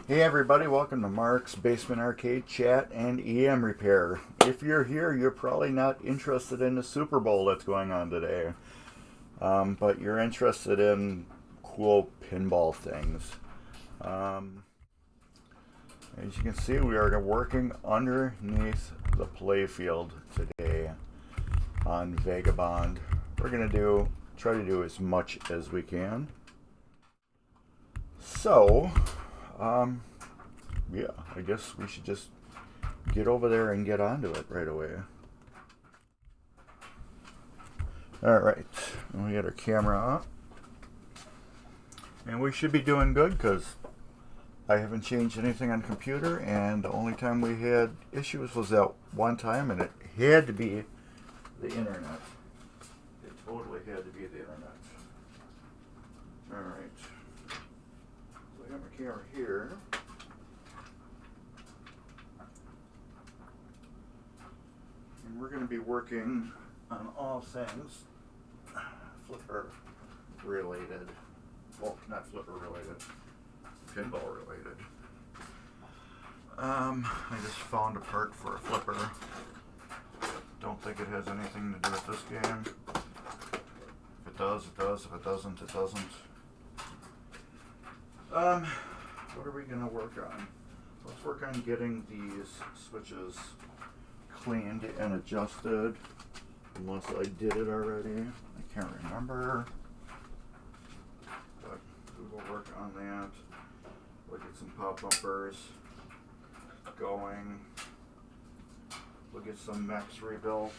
Hey everybody, welcome to Mark's Basement Arcade Chat and EM Repair. If you're here, you're probably not interested in the Super Bowl that's going on today. But you're interested in cool pinball things. As you can see, we are working underneath the playfield today on Vagabond. We're going to try to do as much as we can. So, yeah, I guess we should just get over there and get onto it right away. Alright, we got our camera up. And we should be doing good because I haven't changed anything on the computer, and the only time we had issues was that one time, and it had to be the internet. It totally had to be the internet. Alright. So I got my camera here. And we're going to be working on all things flipper related. Well, not flipper related, pinball related. I just found a part for a flipper. Don't think it has anything to do with this game. If it does, it does. If it doesn't, it doesn't. What are we going to work on? Let's work on getting these switches cleaned and adjusted, unless I did it already. I can't remember. But we will work on that. We'll get some pop bumpers going. We'll get some mechs rebuilt.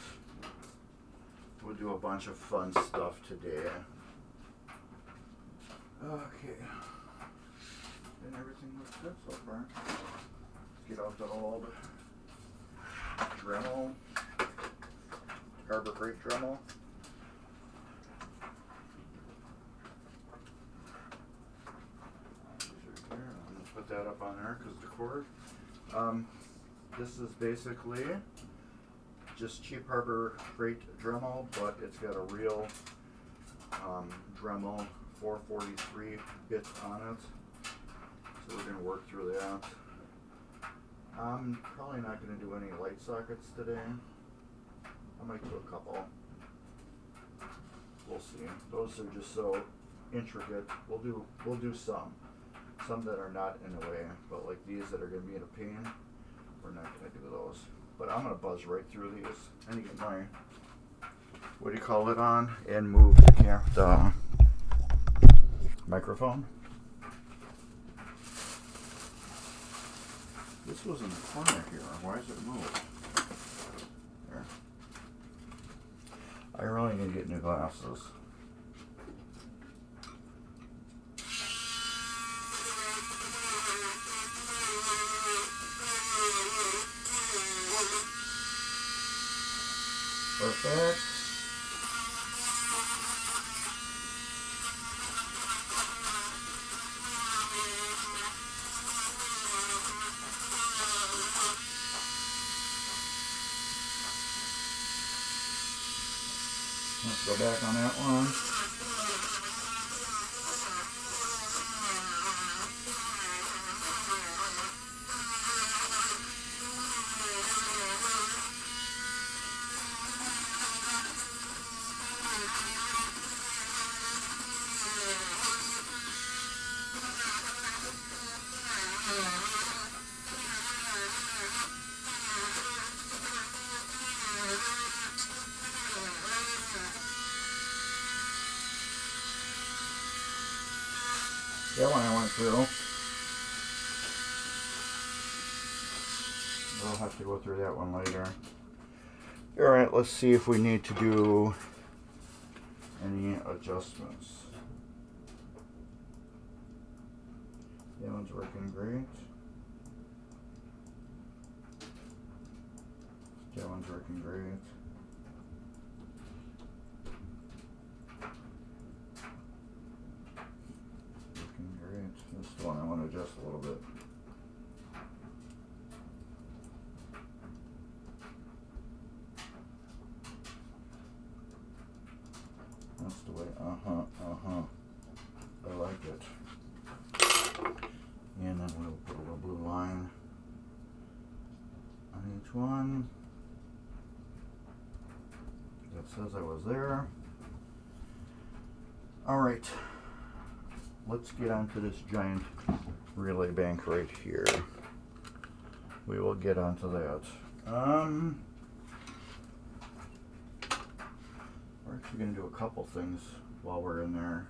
We'll do a bunch of fun stuff today. Okay. And everything looks good so far. Let's get out the old Dremel, Harbor Freight Dremel. I'm going to put that up on there because the cord. This is basically just cheap Harbor Freight Dremel, but it's got a real Dremel 443 bits on it. So we're going to work through that. I'm probably not going to do any light sockets today. I might do a couple. We'll see. Those are just so intricate. We'll do some that are not in the way, but like these that are going to be in a pain, we're not going to do those. But I'm going to buzz right through these and get my on and move the microphone. This was in the corner here. Why is it moved? There. I really need to get new glasses. Perfect. Let's go back on that one. That one I went through. We'll have to go through that one later. Alright, let's see if we need to do any adjustments. That one's working great. That one's working great. This is the one I want to adjust a little bit. That's the way, I like it. And then we'll put a which one. That says I was there. Alright, let's get onto this giant relay bank right here. We will get onto that. We're actually going to do a couple things while we're in there.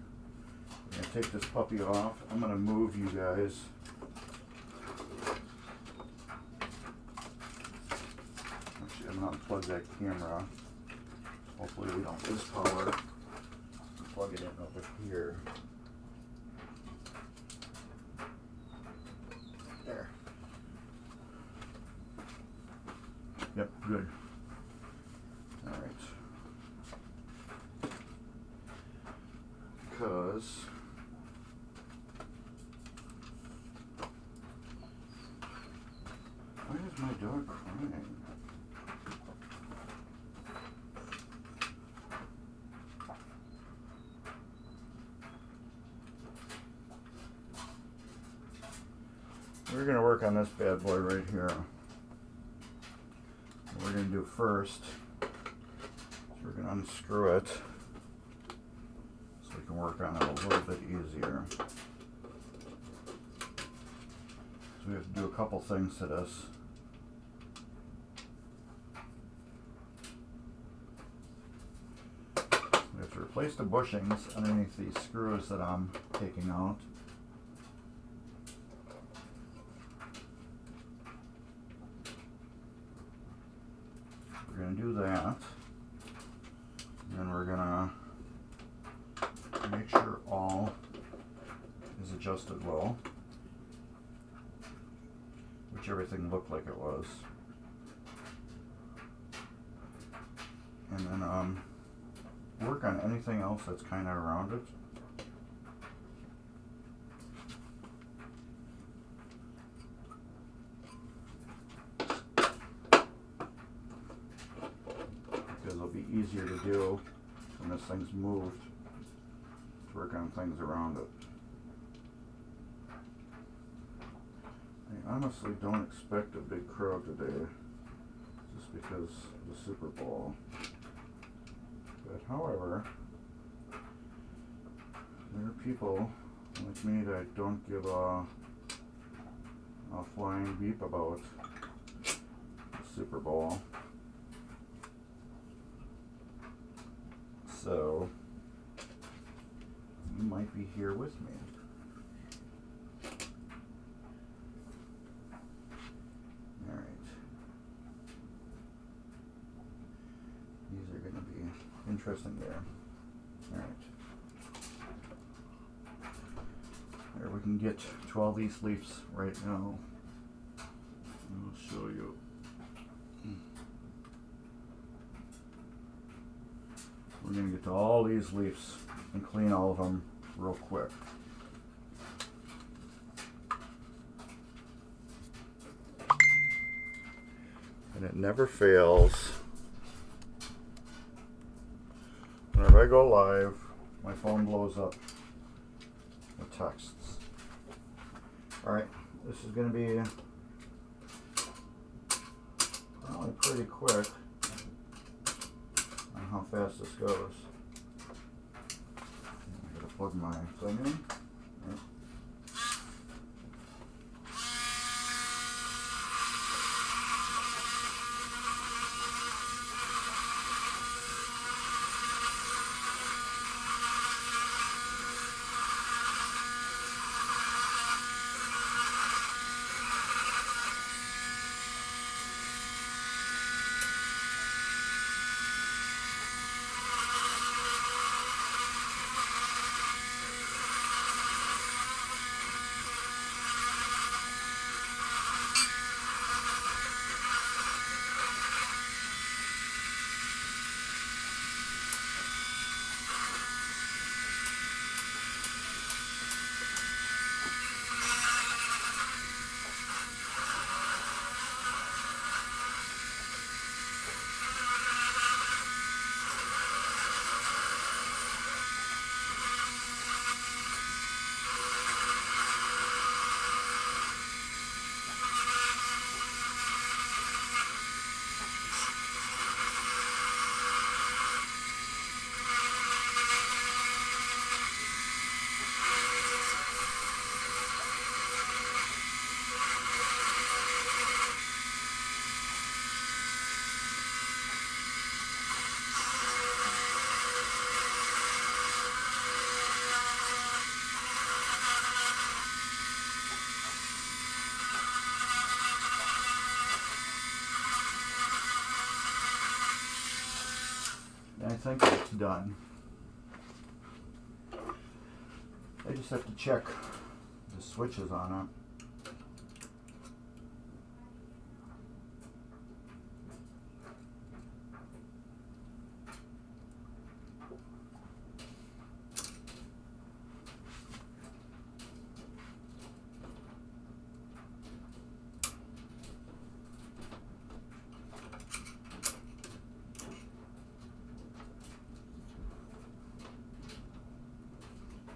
I'm going to take this puppy off. I'm going to move you guys. Actually, I'm going to unplug that camera. Hopefully we don't lose power. Plug it in over here. There. Yep, good. All right. Because why is my dog crying? We're going to work on this bad boy right here. What we're going to do first is we're going to unscrew it so we can work on it a little bit easier. So we have to do a couple things to this. We have to replace the bushings underneath these screws that I'm taking out. We're going to do that, and then we're going to make sure all is adjusted well, which everything looked like it was, and then work on anything else that's kind of around it. It'll be easier to do when this thing's moved, to work on things around it. I honestly don't expect a big crowd today, just because of the Super Bowl. But however, there are people like me that don't give a flying beep about the Super Bowl. So, you might be here with me. Alright. These are going to be interesting there. Alright. There, we can get to all these leaves right now. I'll show you. We're going to get to all these leaves and clean all of them real quick. And it never fails. Whenever I go live, my phone blows up with texts. Alright, this is going to be probably pretty quick. How fast this goes. I'm going to plug my thing in. Right. think it's done. I just have to check the switches on it.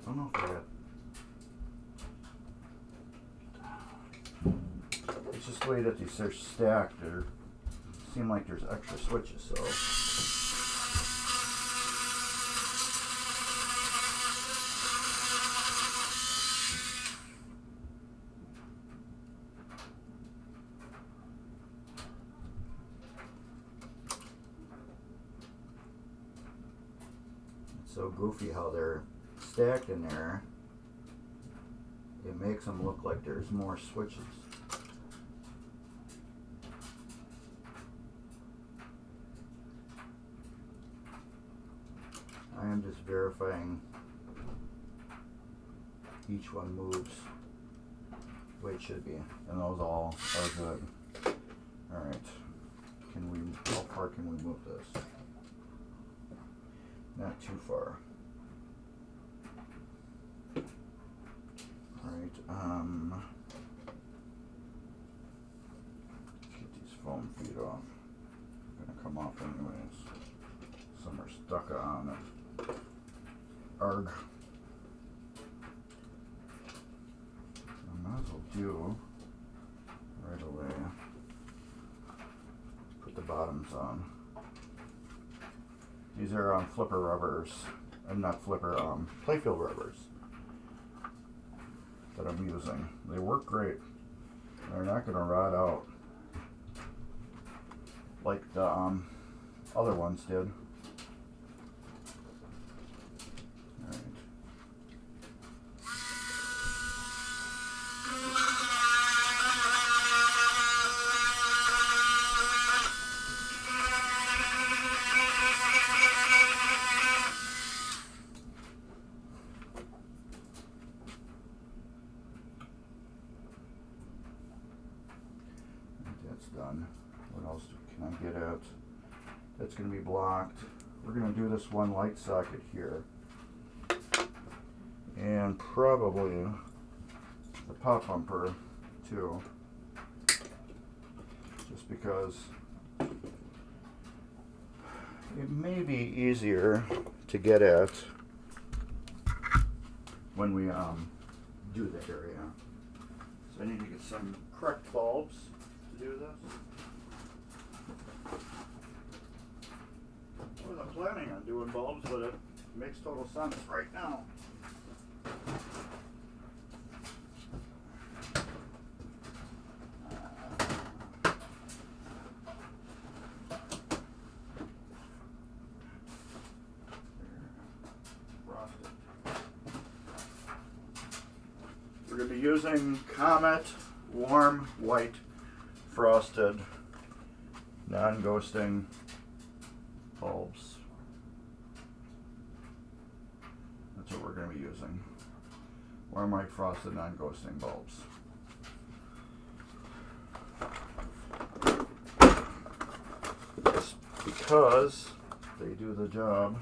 I don't know if I got. It's just the way that these are stacked. They seem like there's extra switches, so. It's so goofy how they're stacked in there. It makes them look like there's more switches. I am just verifying each one moves the way it should be, and those all are good. Alright, how far can we move this? Not too far. Alright, let's get these foam feet off. They're gonna come off anyways. Some are stuck on it. Arg. I might as well do right away. Put the bottoms on. These are flipper rubbers. Not flipper, playfield rubbers that I'm using. They work great. They're not going to rot out like the other ones did. Alright. That's done. What else can I get at? That's going to be blocked. We're going to do this one light socket here. And probably the pop bumper too. Just because it may be easier to get at when we do that area. So I need to get some correct bulbs to do this. I wasn't planning on doing bulbs, but it makes total sense right now. We're going to be using Comet Warm White Frosted non-ghosting bulbs. That's what we're going to be using. Warm White Frosted non-ghosting bulbs. Just because they do the job.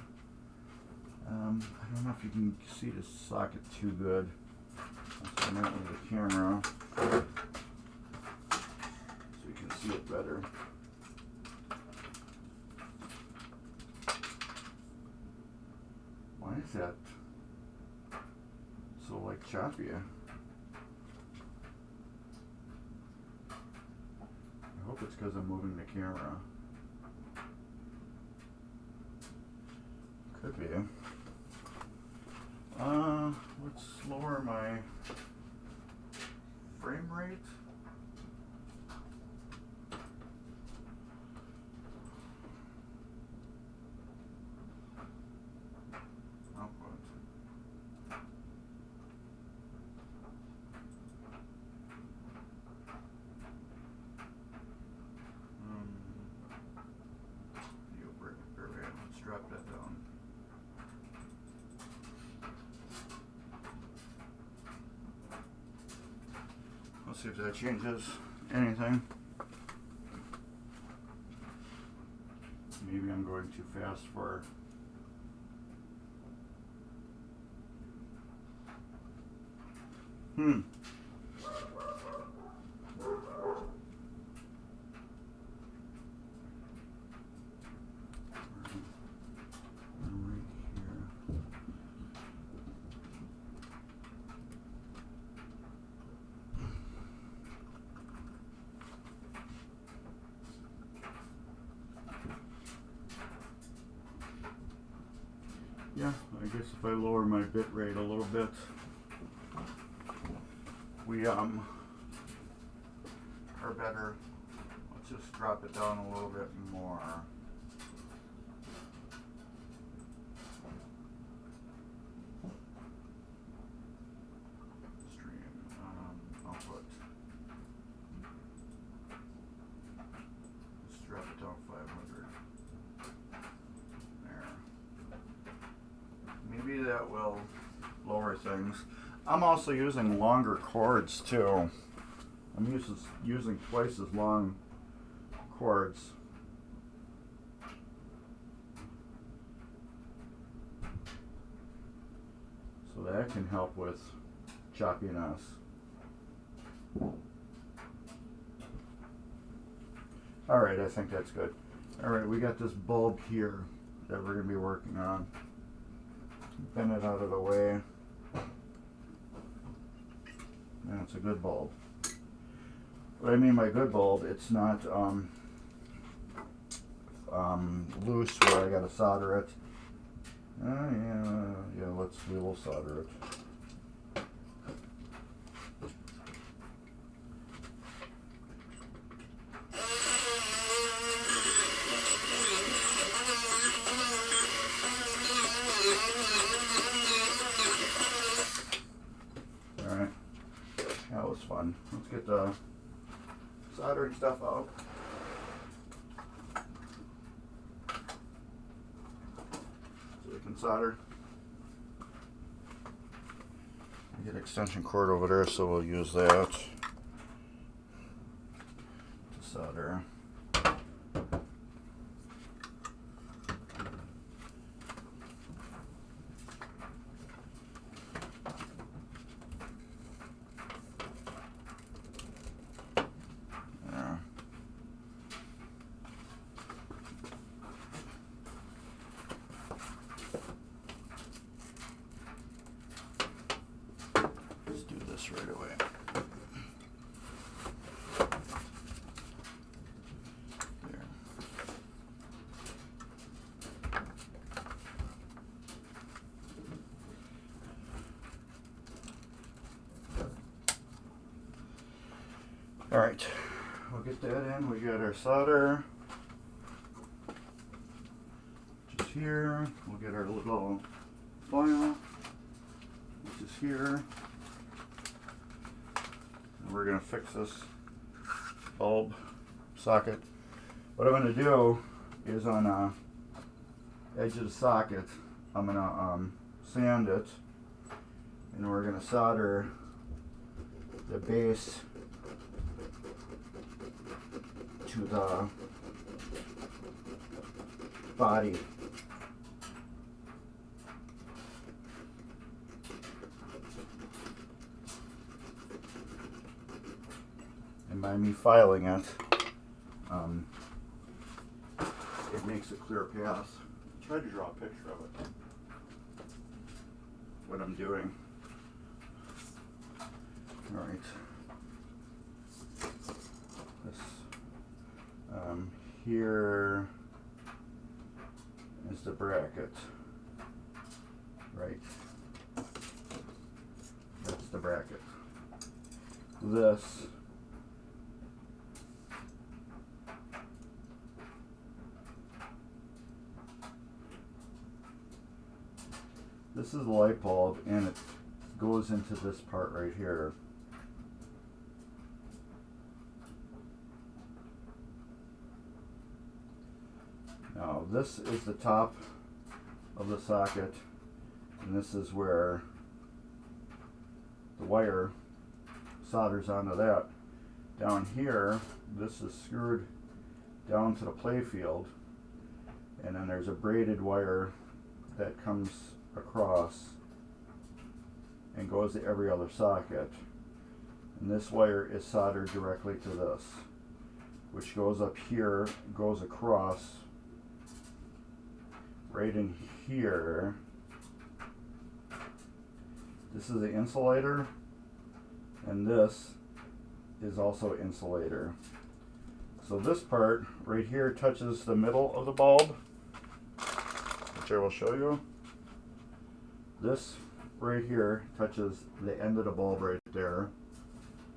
I don't know if you can see the socket too good. So I might move the camera so you can see it better. Why is that so like choppy? I hope it's because I'm moving the camera. Could be. Let's lower my frame rate. Output. Let's drop that down. see if that changes anything. Maybe I'm going too fast for... Yeah, I guess if I lower my bit rate a little bit, we are better. Let's just drop it down a little bit more. Stream output. Let's drop it down 500. Maybe that will lower things. I'm also using longer cords too. I'm using twice as long cords. So that can help with choppiness. Alright, I think that's good. Alright, we got this bulb here that we're going to be working on. Bend it out of the way. That's a good bulb. What I mean by good bulb, it's not loose where I gotta solder it. Yeah, we will solder it. Alright, that was fun. Let's get the soldering stuff out. So we can solder. Get an extension cord over there, so we'll use that to solder. Right away. There. All right, we'll get that in. We got our solder, which is here. We'll get our little foil, which is here. We're going to fix this bulb socket. What I'm going to do is on the edge of the socket, I'm going to sand it, and we're going to solder the base to the body. And by me filing it, it makes a clear path. Try to draw a picture of it. What I'm doing. All right. This here is the bracket. Right. That's the bracket. This is the light bulb, and it goes into this part right here. Now this is the top of the socket, and this is where the wire solders onto that. Down here, this is screwed down to the play field, and then there's a braided wire that comes across and goes to every other socket. And this wire is soldered directly to this, which goes up here, goes across right in here. This is the insulator, and this is also insulator. So this part right here touches the middle of the bulb, which I will show you. This right here touches the end of the bulb right there.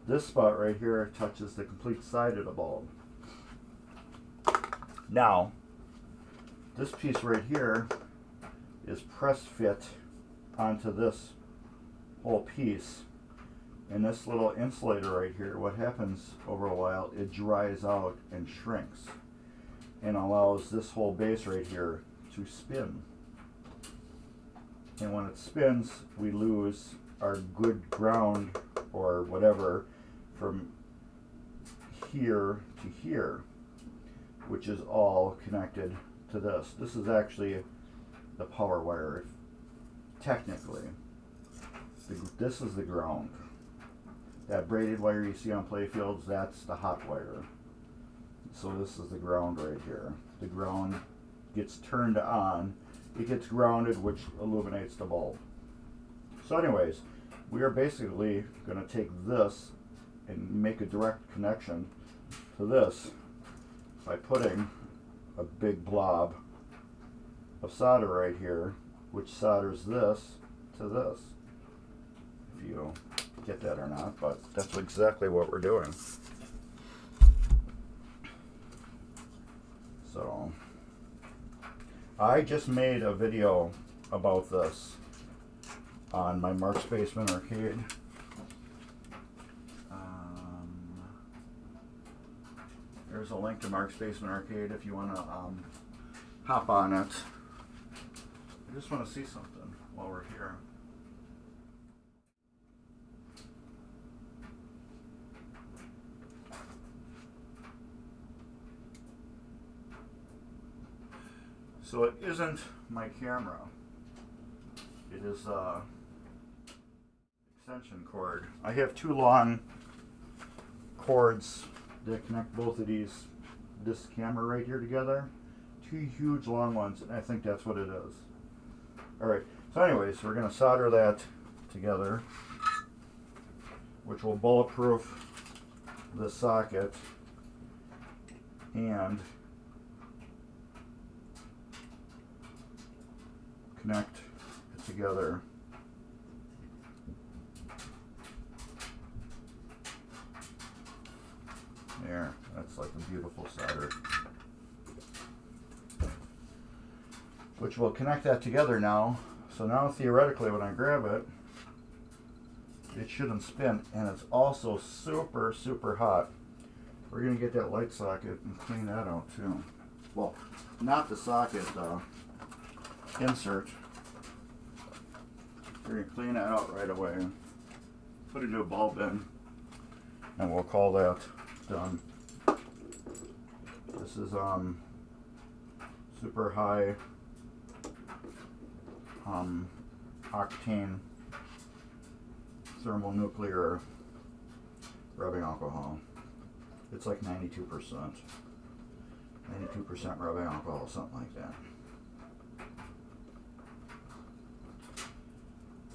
This spot right here touches the complete side of the bulb. Now, this piece right here is press fit onto this whole piece. And this little insulator right here, what happens over a while, it dries out and shrinks and allows this whole base right here to spin. And when it spins, we lose our good ground or whatever from here to here, which is all connected to this. This is actually the power wire, technically. This is the ground. That braided wire you see on playfields, that's the hot wire. So this is the ground right here. The ground gets turned on, it gets grounded, which illuminates the bulb. So anyways, we are basically going to take this and make a direct connection to this by putting a big blob of solder right here, which solders this to this. If you get that or not, but that's exactly what we're doing. So I just made a video about this on my Mark's Basement Arcade. There's a link to Mark's Basement Arcade if you want to hop on it. I just want to see something while we're here. So it isn't my camera. It is extension cord. I have two long cords that connect both of this camera right here together. Two huge long ones, and I think that's what it is. Alright, so anyways, we're going to solder that together, which will bulletproof the socket and connect it together. There, that's like a beautiful solder. Which will connect that together now. So now theoretically when I grab it, it shouldn't spin, and it's also super, super hot. We're going to get that light socket and clean that out too. Well, not the socket, insert. We're going to clean that out right away. Put a new bulb in, and we'll call that done. This is super high octane thermonuclear rubbing alcohol. It's like 92%. 92% rubbing alcohol, something like that.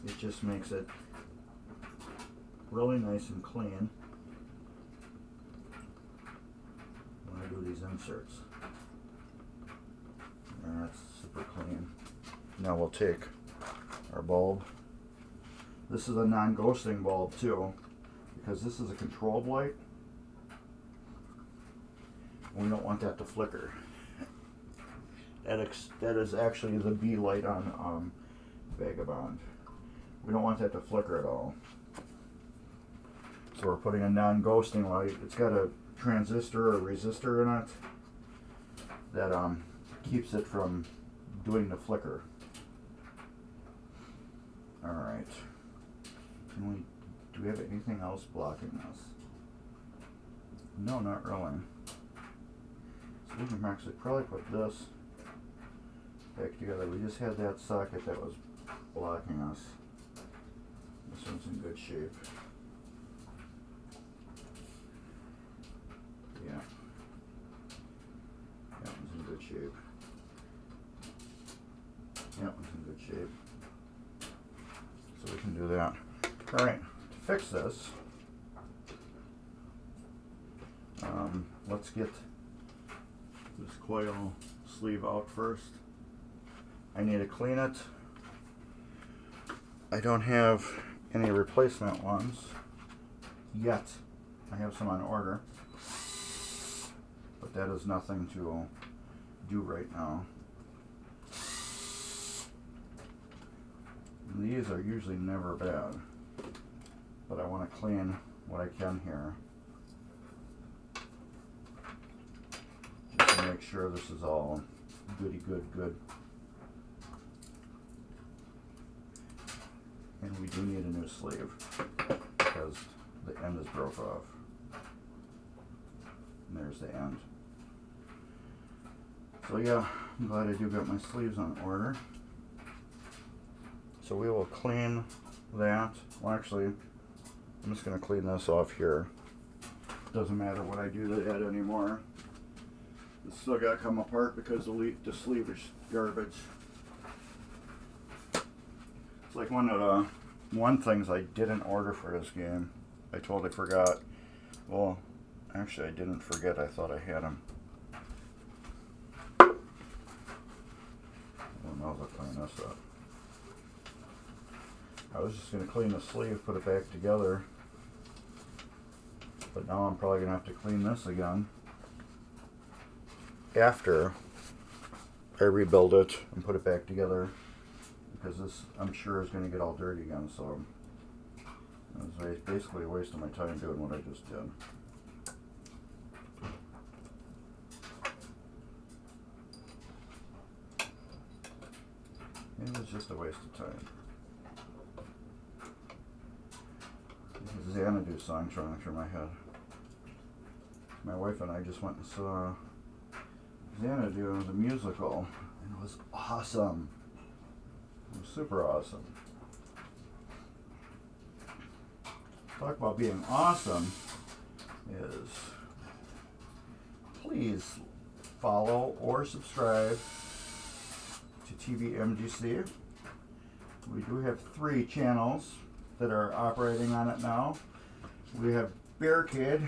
It just makes it really nice and clean when I do these inserts. And that's super clean. Now we'll take our bulb. This is a non-ghosting bulb too, because this is a controlled light. We don't want that to flicker. That is actually the B light on Vagabond. We don't want that to flicker at all. So we're putting a non-ghosting light. It's got a transistor or resistor in it that keeps it from doing the flicker. Alright. Do we have anything else blocking this? No, not really. So we can actually probably put this back together. We just had that socket that was blocking us. This one's in good shape. Yeah. That one's in good shape. That one's in good shape. So we can do that. Alright, to fix this, let's get this coil sleeve out first. I need to clean it. I don't have any replacement ones yet. I have some on order, but that is nothing to do right now. These are usually never bad, but I want to clean what I can here. Just to make sure this is all goody good. And we do need a new sleeve because the end is broke off. And there's the end. So yeah, I'm glad I do got my sleeves on order. So we will clean that. Well, actually, I'm just going to clean this off here. Doesn't matter what I do to that anymore. It's still got to come apart because the sleeve is garbage. It's like one of the things I didn't order for this game. I totally forgot. Well, actually I didn't forget. I thought I had them. Oh no, I'll clean this up. I was just going to clean the sleeve, put it back together, but now I'm probably going to have to clean this again after I rebuild it and put it back together, because this, I'm sure, is going to get all dirty again. So it was basically a waste of my time doing what I just did. It was just a waste of time. Xanadu songs running through my head. My wife and I just went and saw Xanadu, the musical, and it was awesome. It was super awesome. Talk about being awesome is, please follow or subscribe to TVmgc. We do have 3 channels that are operating on it now. We have Bear Kid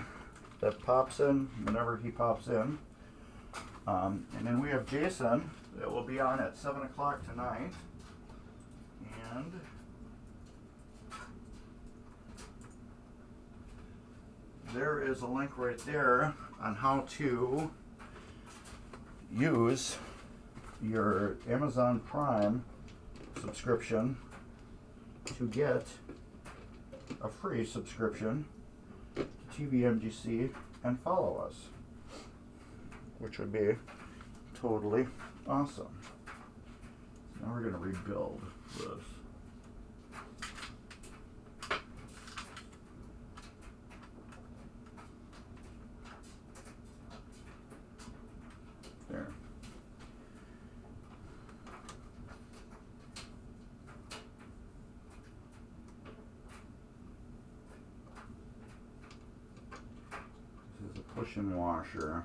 that pops in whenever he pops in. And then we have Jason that will be on at 7 o'clock tonight. And there is a link right there on how to use your Amazon Prime subscription to get a free subscription to TVmgc and follow us, which would be totally awesome. So now we're going to rebuild this. There. This is a push-in washer.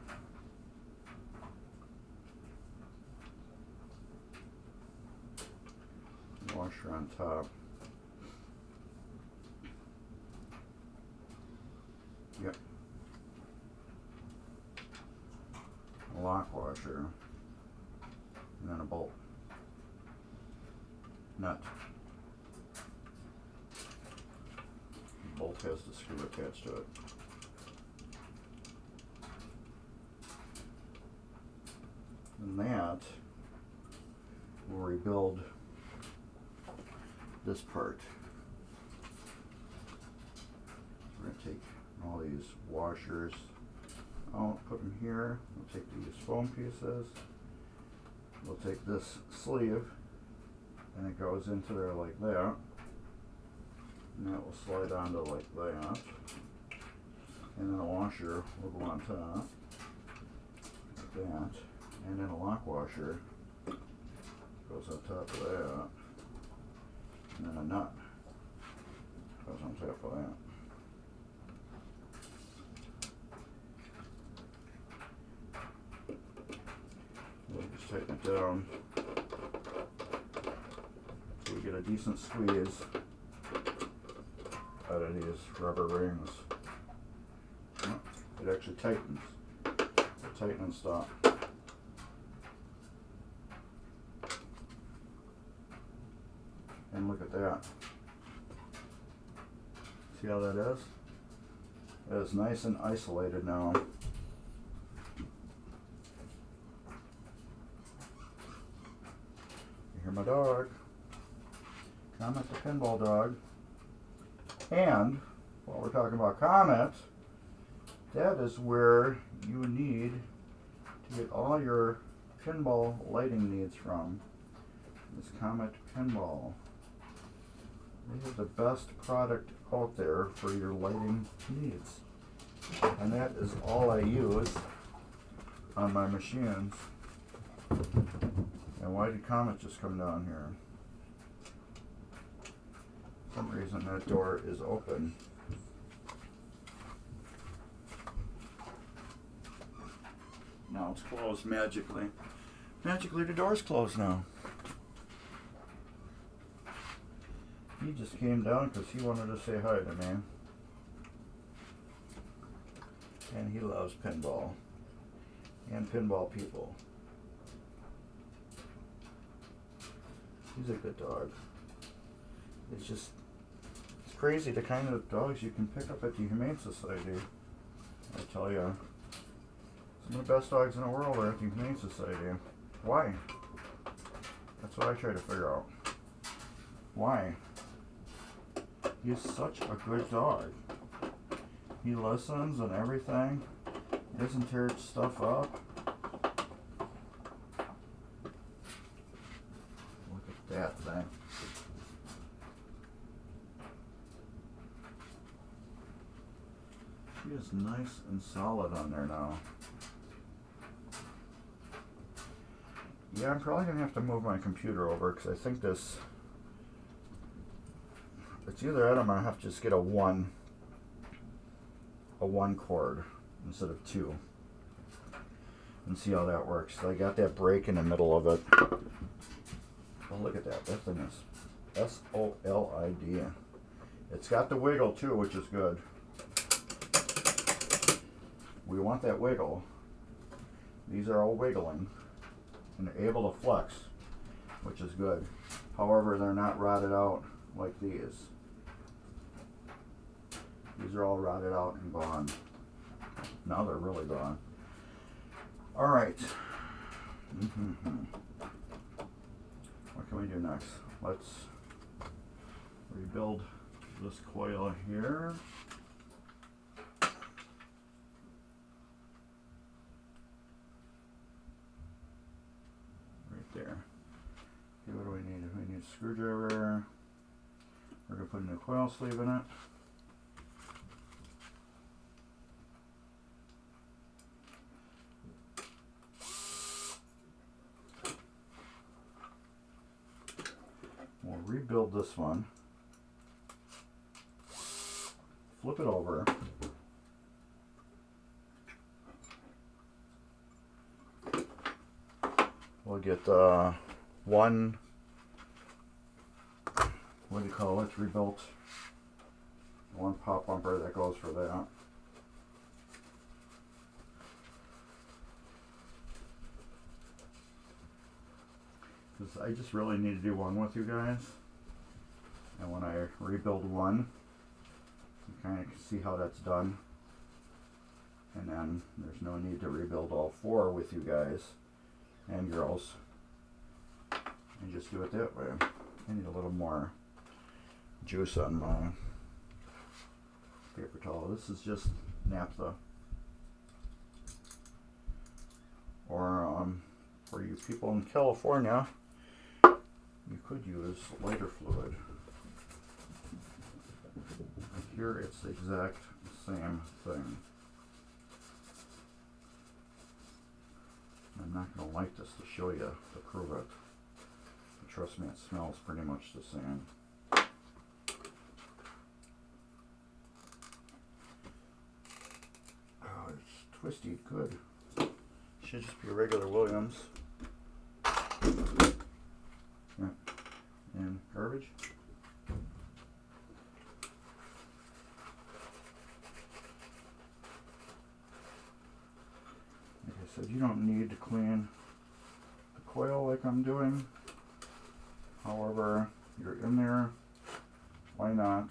Washer on top. Yep. A lock washer. And then a bolt. Nut. The bolt has the screw attached to it. And that will rebuild this part. We're going to take all these washers out, put them here. We'll take these foam pieces. We'll take this sleeve, and it goes into there like that. And that will slide onto like that. And then a washer will go on top, like that. And then a lock washer goes on top of that. And then a nut goes on top of that. We'll just tighten it down so we get a decent squeeze out of these rubber rings. It actually tightens. It'll tighten and stop. And look at that. See how that is? It is nice and isolated now. You hear my dog. Comet the pinball dog. And while we're talking about Comet, that is where you need to get all your pinball lighting needs from. This Comet Pinball. They have the best product out there for your lighting needs. And that is all I use on my machines. And why did Comet just come down here? For some reason that door is open. Now it's closed magically. Magically the door's closed now. He just came down because he wanted to say hi to me. And he loves pinball. And pinball people. He's a good dog. It's just, it's crazy the kind of dogs you can pick up at the Humane Society. I tell you. Some of the best dogs in the world are at the Humane Society. Why? That's what I try to figure out. Why? He's such a good dog. He listens and everything. He doesn't tear stuff up. Look at that thing. She is nice and solid on there now. Yeah, I'm probably going to have to move my computer over because I think this... It's either I'm going to have to just get a one cord instead of two and see how that works. So I got that break in the middle of it. Oh, look at that. That thing is S-O-L-I-D. It's got the wiggle too, which is good. We want that wiggle. These are all wiggling and they're able to flex, which is good. However, they're not rotted out like these. These are all rotted out and gone. Now they're really gone. All right. What can we do next? Let's rebuild this coil here. Right there. Okay, what do we need? We need a screwdriver. We're going to put a new coil sleeve in it. We'll rebuild this one. Flip it over. We'll get one, what do you call it, rebuilt. One pop bumper that goes for that. Because I just really need to do one with you guys. And when I rebuild one, you kind of see how that's done. And then there's no need to rebuild all four with you guys and girls. And just do it that way. I need a little more juice on my paper towel. This is just naphtha. Or for you people in California, you could use lighter fluid. Here it's the exact same thing. I'm not going to light this to show you, to prove it. But trust me, it smells pretty much the same. Oh, it's twisty, good. Should just be a regular Williams. Yeah. And garbage. Like I said, you don't need to clean the coil like I'm doing. However, you're in there, why not?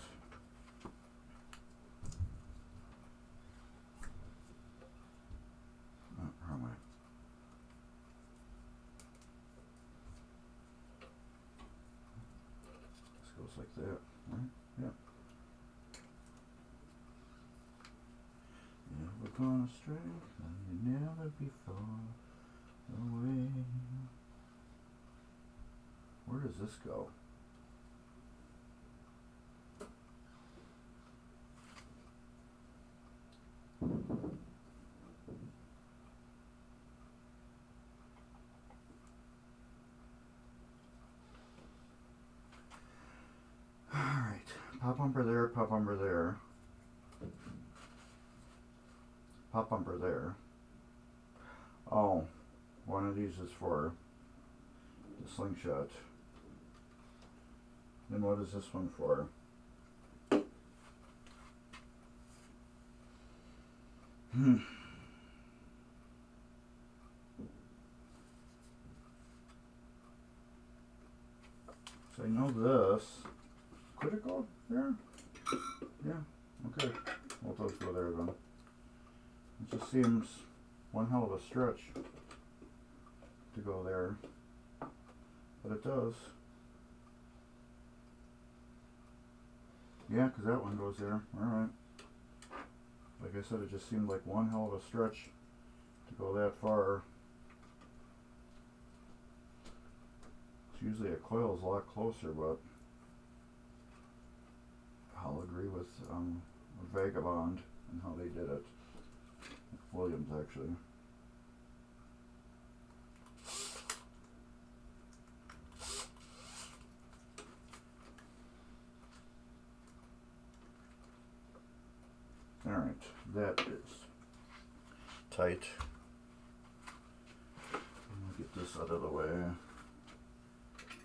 Oh, wrong way. This goes like that, right? Yeah. Never gonna stray, you never be far away. Where does this go? Alright, pop bumper there, pop bumper there. Pop bumper there. Oh, one of these is for the slingshot. And what is this one for? So I know this. Could it go there? Yeah, okay. Well, let's go there then. It just seems one hell of a stretch to go there. But it does. Yeah, because that one goes there. Alright. Like I said, it just seemed like one hell of a stretch to go that far. So usually a coil is a lot closer, but I'll agree with Vagabond and how they did it. Williams, actually. Alright, that is tight. Get this out of the way.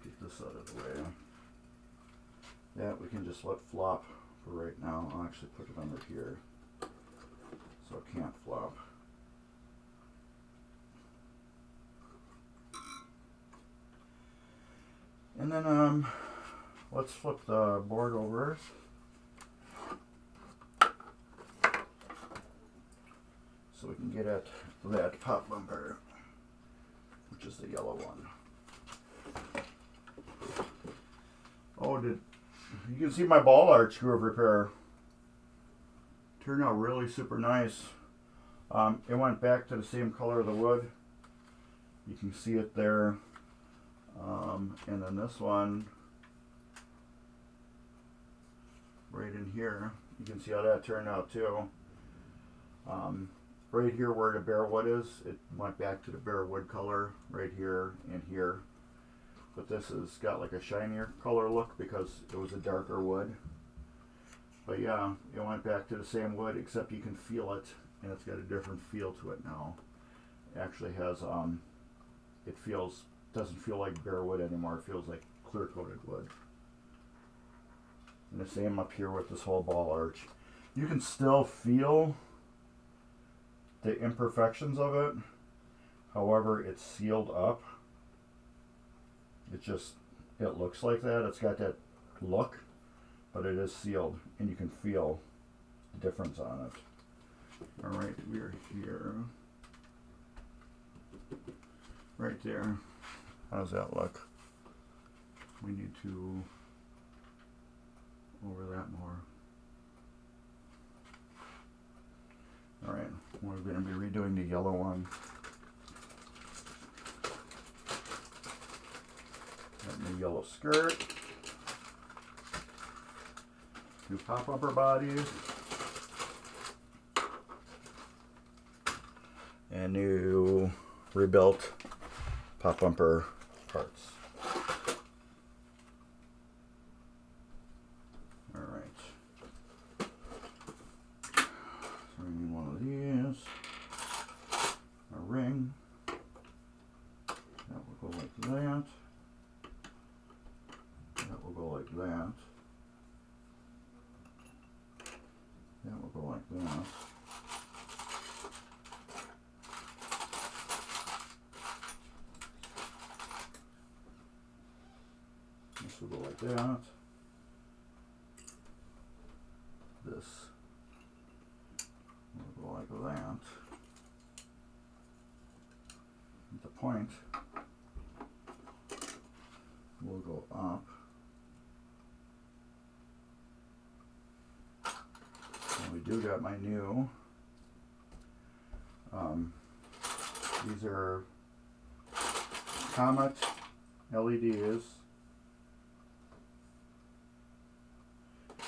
Get this out of the way. That we can just let flop for right now. I'll actually put it under here so it can't flop. And then let's flip the board over. So we can get at that pop bumper, which is the yellow one. Oh, you can see my ball arch groove repair. Turned out really super nice. It went back to the same color of the wood. You can see it there. And then this one, right in here, you can see how that turned out too. Right here where the bare wood is, it went back to the bare wood color right here and here. But this has got like a shinier color look because it was a darker wood. But yeah, it went back to the same wood except you can feel it and it's got a different feel to it now. It actually has, doesn't feel like bare wood anymore, it feels like clear coated wood. And the same up here with this whole ball arch. You can still feel the imperfections of it, however it's sealed up. It looks like that, it's got that look, but it is sealed and you can feel the difference on it. Alright, we're here. Right there. How's that look? We need to over that more. Alright, we're going to be redoing the yellow one. Got the yellow skirt. 2 pop bumper bodies. brand new rebuilt pop bumper parts. Alright. So we need one of these. A ring. That will go like that. That will go like that. That will go like that. This will go like that. This will go like that. The point will go up. And we do got my new, these are Comet LEDs.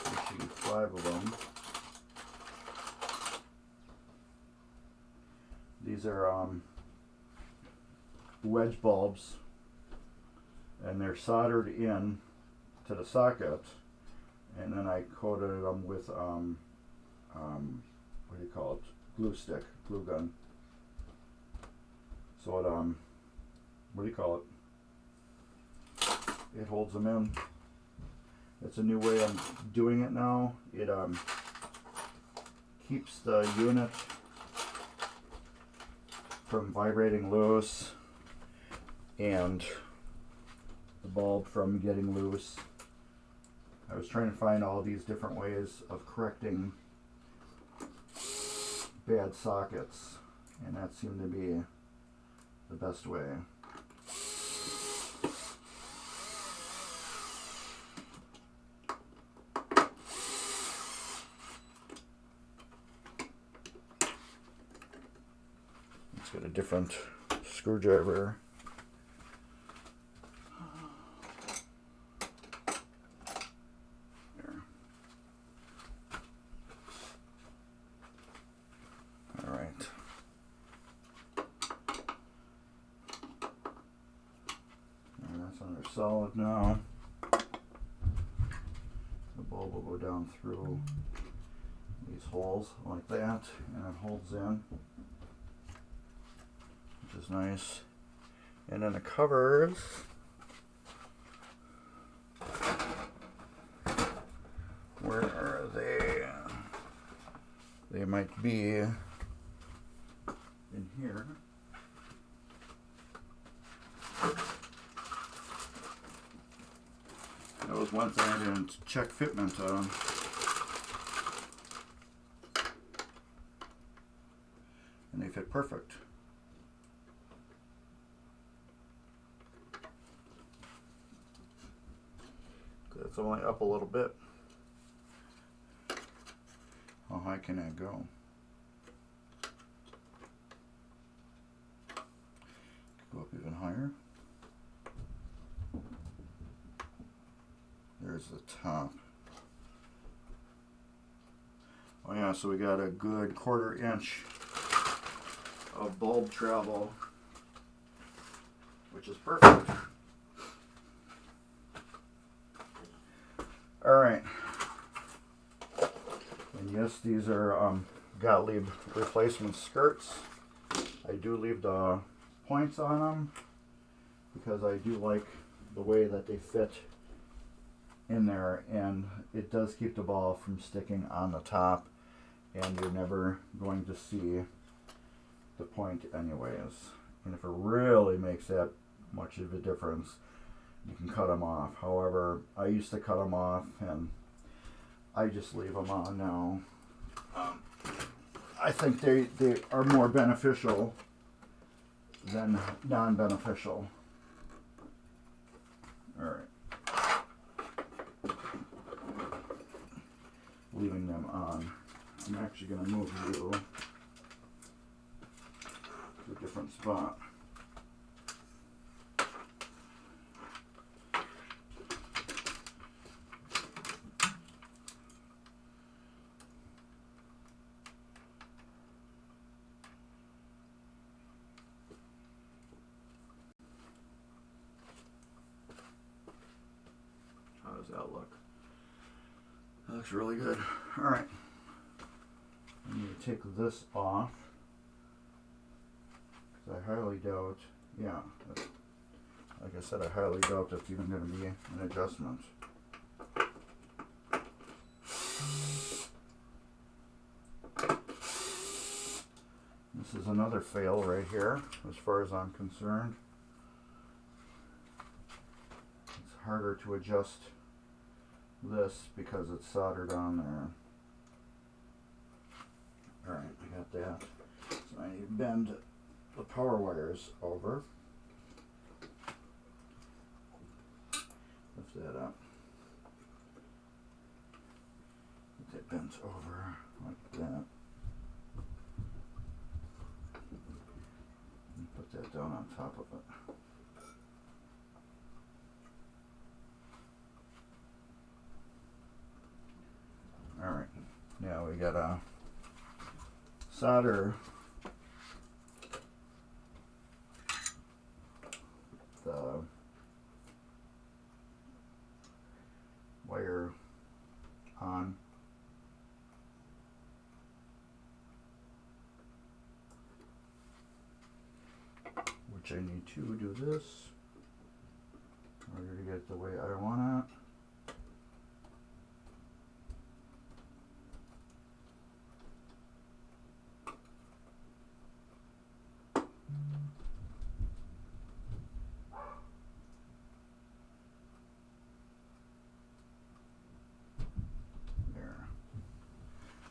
There should be 5 of them. These are wedge bulbs, and they're soldered in to the socket, and then I coated them with what do you call it? Glue stick, glue gun. So it what do you call it? It holds them in. It's a new way I'm doing it now. It keeps the unit from vibrating loose and the bulb from getting loose. I was trying to find all these different ways of correcting bad sockets, and that seemed to be the best way. It's got a different screwdriver. Solid now. The bulb will go down through these holes like that, and it holds in, which is nice. And then the covers, where are they? They might be in here. That was one thing I didn't check fitment on. And they fit perfect. It's only up a little bit. How high can I go? Go up even higher. There's the top. Oh yeah, so we got a good 1/4 inch of bulb travel, which is perfect. Alright. And yes, these are Gottlieb replacement skirts. I do leave the points on them because I do like the way that they fit in there, and it does keep the ball from sticking on the top, and you're never going to see the point anyways. And if it really makes that much of a difference, you can cut them off. However, I used to cut them off, and I just leave them on now. I think they are more beneficial than non-beneficial. Alright. Leaving them on. I'm actually going to move you to a different spot. that look? That looks really good. Alright. I need to take this off. Because I highly doubt, yeah, like I said, I highly doubt that's even going to be an adjustment. This is another fail right here, as far as I'm concerned. It's harder to adjust this because it's soldered on there. Alright, I got that. So I need to bend the power wires over. Lift that up. Get that bent over like that. And put that down on top of it. Alright, now we gotta solder the wire on. Which I need to do this in order to get it the way I want it.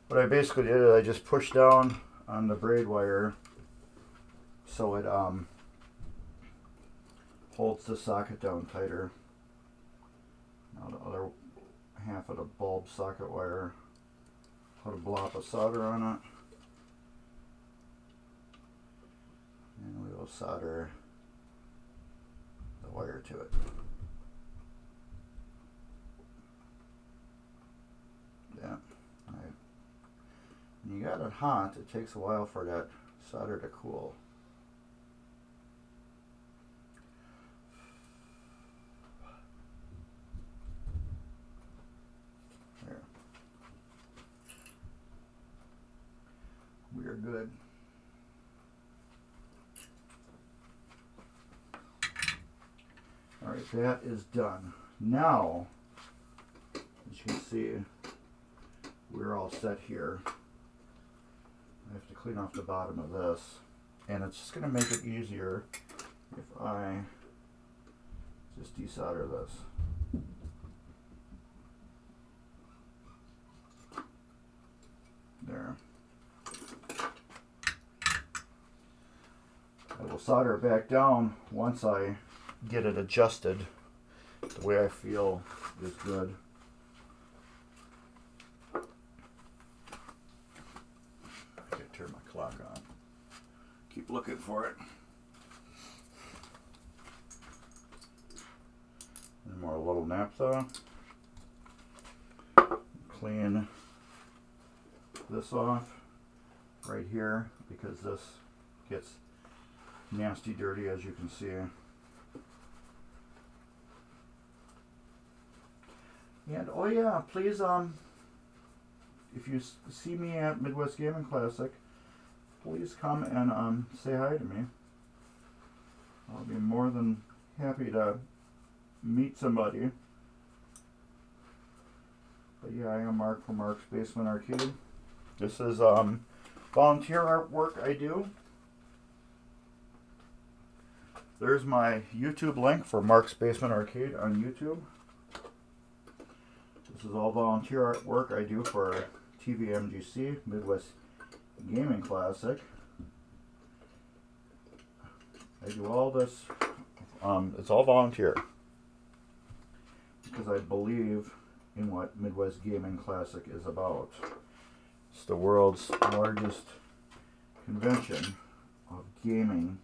What I basically did is I just pushed down on the braid wire so it holds the socket down tighter. Now the other half of the bulb socket wire, put a blob of solder on it, and we will solder the wire to it. Yeah. When you got it hot, it takes a while for that solder to cool. There. We are good. Alright, that is done. Now, as you can see, we're all set here. I have to clean off the bottom of this, and it's just going to make it easier if I just desolder this. There. I will solder it back down once I get it adjusted the way I feel is good. Turn my clock on. Keep looking for it. And more little naphtha. Clean this off right here because this gets nasty dirty, as you can see. And oh yeah, please if you see me at Midwest Gaming Classic, please come and say hi to me. I'll be more than happy to meet somebody. But yeah, I am Mark from Mark's Basement Arcade. This is volunteer artwork I do. There's my YouTube link for Mark's Basement Arcade on YouTube. This is all volunteer artwork I do for TVmgc, Midwest Gaming Classic. I do all this, it's all volunteer, because I believe in what Midwest Gaming Classic is about. It's the world's largest convention of gaming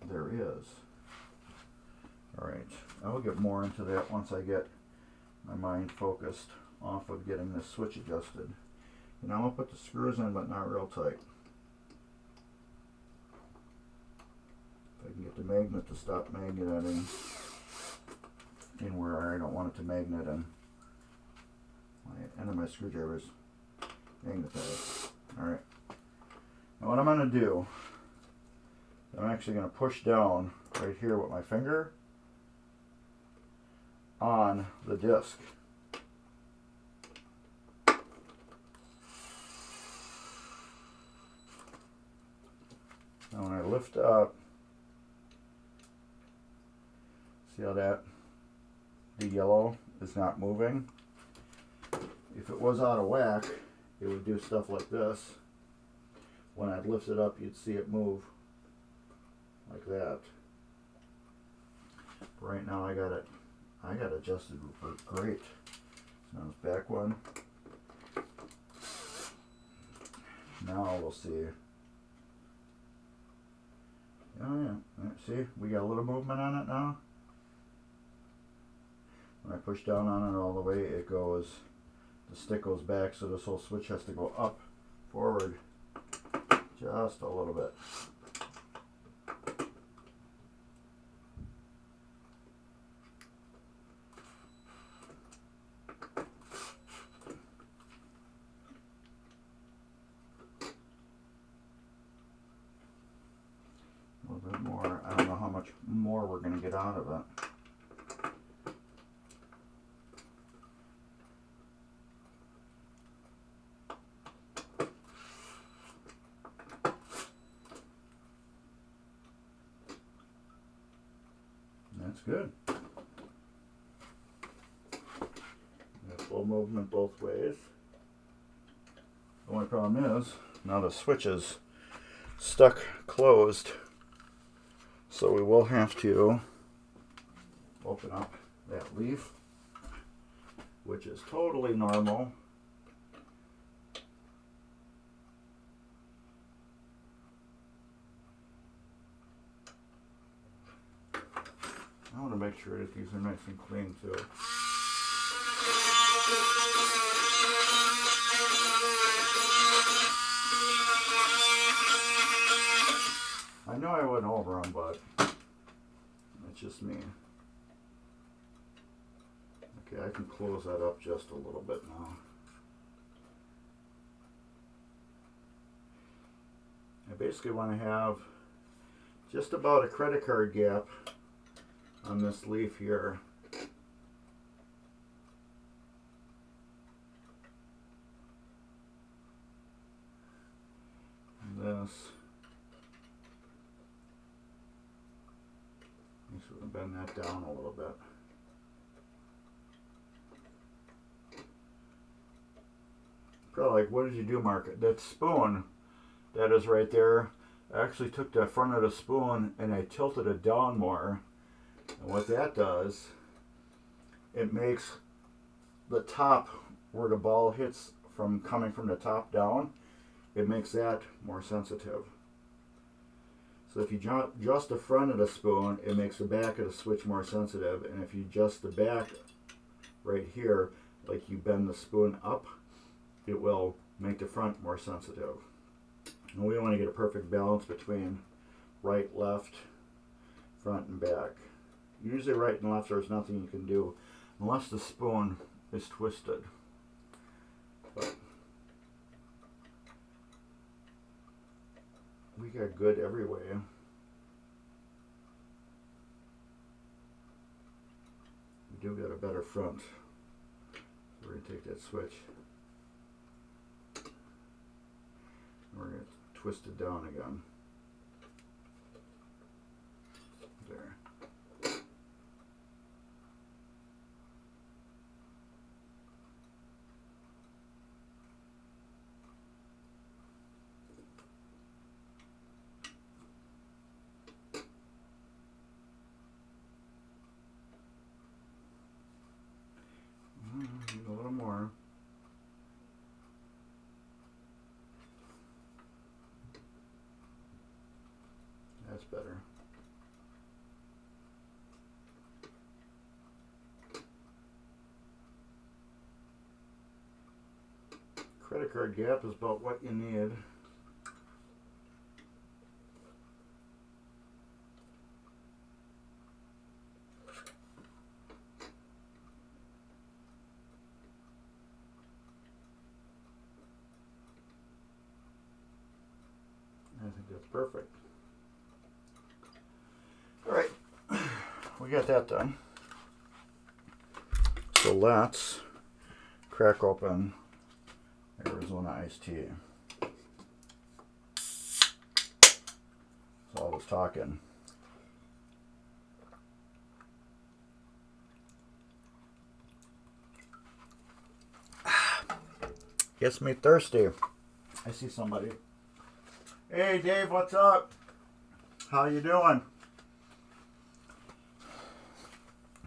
there is. Alright, I will get more into that once I get my mind focused off of getting this switch adjusted. And I'm going to put the screws in, but not real tight. If I can get the magnet to stop magneting. in where I don't want it to magnet, and my end of my screwdriver's magnetized. Alright. Now what I'm going to do, I'm actually going to push down right here with my finger on the disc. Now when I lift up, see how the yellow is not moving? If it was out of whack, it would do stuff like this. When I'd lift it up, you'd see it move like that. But right now I got it adjusted great. So now it's back one. Now we'll see. Oh yeah, see, we got a little movement on it now. When I push down on it all the way, it goes, the stick goes back, so this whole switch has to go up, forward, just a little bit. A little bit more. I don't know how much more we're going to get out of it. That's good. Full movement both ways. The only problem is, now the switch is stuck closed, so we will have to open up that leaf, which is totally normal. I want to make sure that these are nice and clean too. I know I went over them, but it's just me. Okay, I can close that up just a little bit now. I basically want to have just about a credit card gap on this leaf here. And this. I'm just going to bend that down a little bit. Probably like, what did you do, Mark? That spoon that is right there, I actually took the front of the spoon and I tilted it down more. And what that does, it makes the top where the ball hits from coming from the top down, it makes that more sensitive. So if you adjust the front of the spoon, it makes the back of the switch more sensitive. And if you adjust the back right here, like you bend the spoon up, it will make the front more sensitive. And we want to get a perfect balance between right, left, front, and back. Usually right and left, there's nothing you can do unless the spoon is twisted. But we got good every way. We do got a better front. So we're going to take that switch. And we're going to twist it down again. There. Need a little more. That's better. Credit card gap is about what you need. Perfect. All right, we got that done. So let's crack open Arizona iced tea. So I was talking. Gets me thirsty. I see somebody. Hey Dave, what's up? How you doing?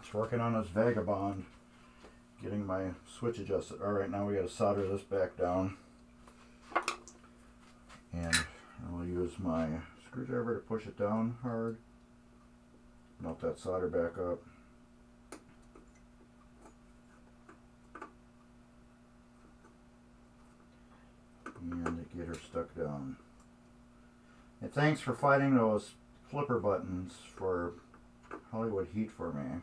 Just working on this Vagabond. Getting my switch adjusted. Alright, now we gotta solder this back down. And I'll use my screwdriver to push it down hard. Melt that solder back up. And get her stuck down. And thanks for finding those flipper buttons for Hollywood Heat for me.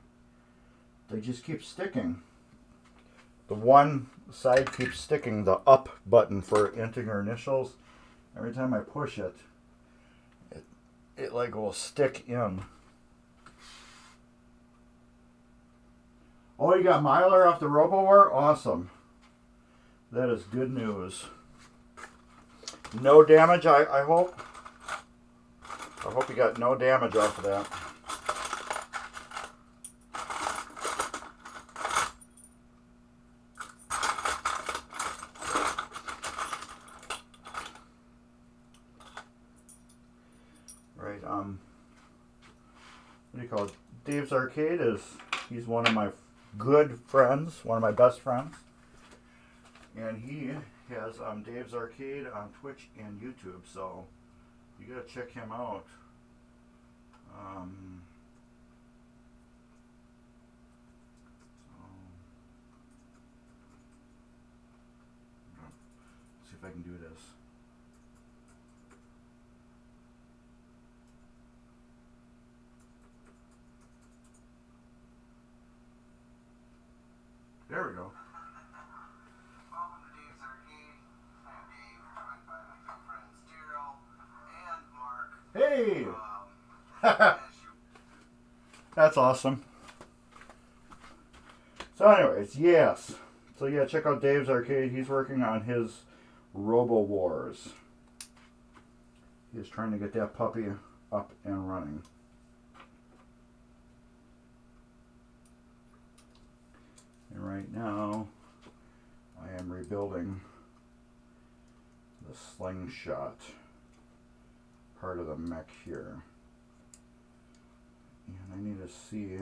They just keep sticking. The one side keeps sticking, the up button for entering her initials. Every time I push it, it like will stick in. Oh, you got Mylar off the RoboWar? Awesome. That is good news. No damage, I hope. I hope you got no damage off of that. Right, what do you call it? Dave's Arcade he's one of my good friends, one of my best friends. And he has Dave's Arcade on Twitch and YouTube, so you gotta check him out. See if I can do this. There we go. Welcome to Dave's Arcade. I'm Dave, joined by my two friends Daryl and Mark. Hey! That's awesome. So anyways, yes. So yeah, check out Dave's Arcade. He's working on his Robo Wars. He's trying to get that puppy up and running. And right now, I am rebuilding the slingshot part of the mech here. And I need to see,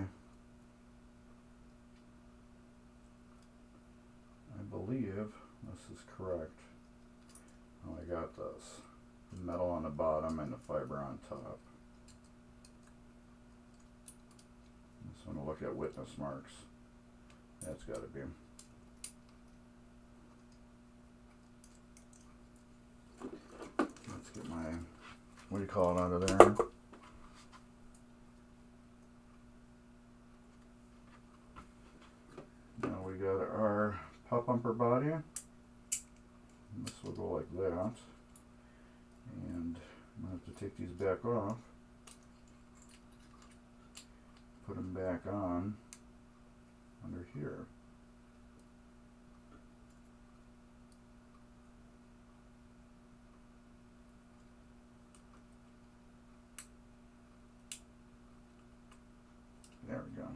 I believe this is correct. Oh, I got this. The metal on the bottom and the fiber on top. Just want to look at witness marks. That's got to be. Let's get my, what do you call it, out of there? Now we got our pop bumper body. This will go like that. And I'm going to have to take these back off. Put them back on under here. There we go.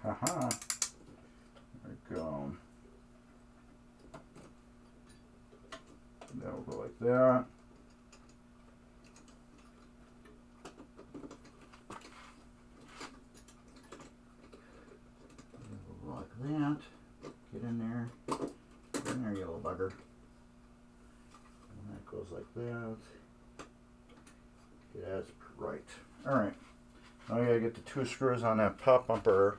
Haha. There we go. That will go like that. Like that. Get in there. Get in there, you little bugger. And that goes like that. Okay, that's right. Alright. Now you gotta get the two screws on that pop bumper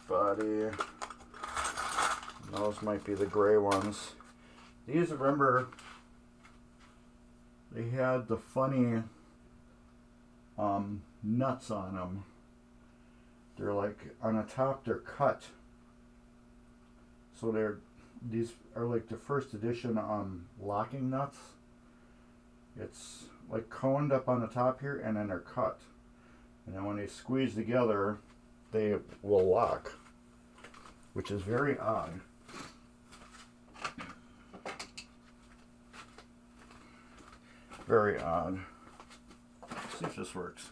body. And those might be the gray ones. These, remember, they had the funny nuts on them They're like, on the top they're cut. So these are like the first edition locking nuts. It's like coned up on the top here, and then they're cut. And then when they squeeze together, they will lock, which is very odd. Very odd. Let's see if this works.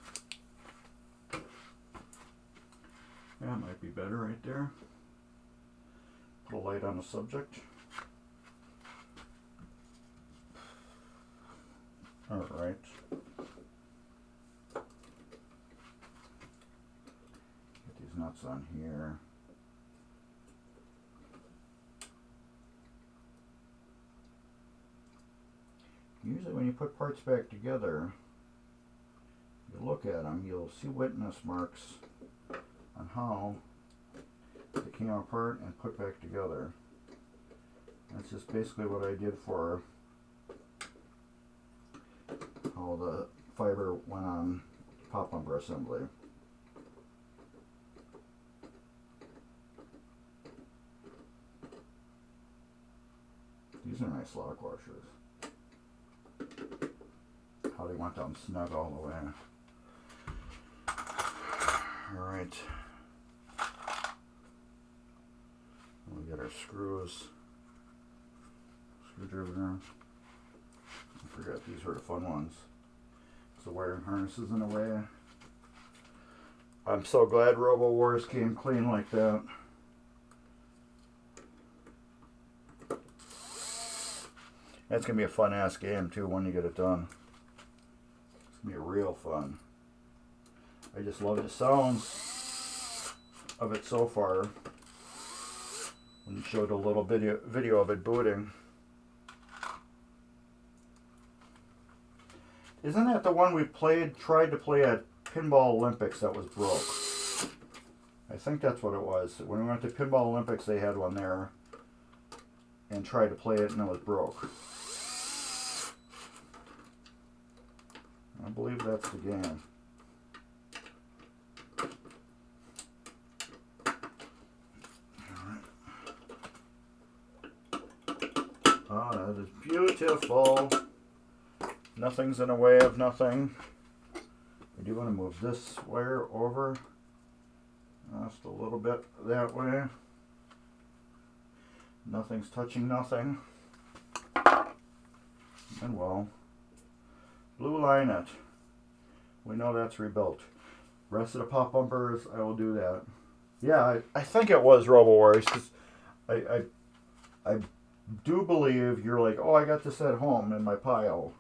That might be better right there. Put a light on the subject. All right. Get these nuts on here. Usually when you put parts back together, you look at them, you'll see witness marks on how they came apart and put back together. That's just basically what I did for how the fiber went on pop bumper assembly. These are nice lock washers. How they went down snug all the way. Alright. We get our screws. Screwdriver. I forgot these were the fun ones. So wiring harnesses in a way. I'm so glad Robo Wars came clean like that. That's gonna be a fun ass game too when you get it done. It's gonna be real fun. I just love the sounds of it so far. When you showed a little video of it booting. Isn't that the one we tried to play at Pinball Olympics that was broke? I think that's what it was. When we went to Pinball Olympics, they had one there and tried to play it and it was broke. I believe that's the game. Oh, that is beautiful. Nothing's in the way of nothing. I do want to move this wire over just a little bit that way. Nothing's touching nothing. And well, blue line it. We know that's rebuilt. Rest of the pop bumpers, I will do that. Yeah, I think it was Robo Wars. I do believe you're like, oh, I got this at home in my pile.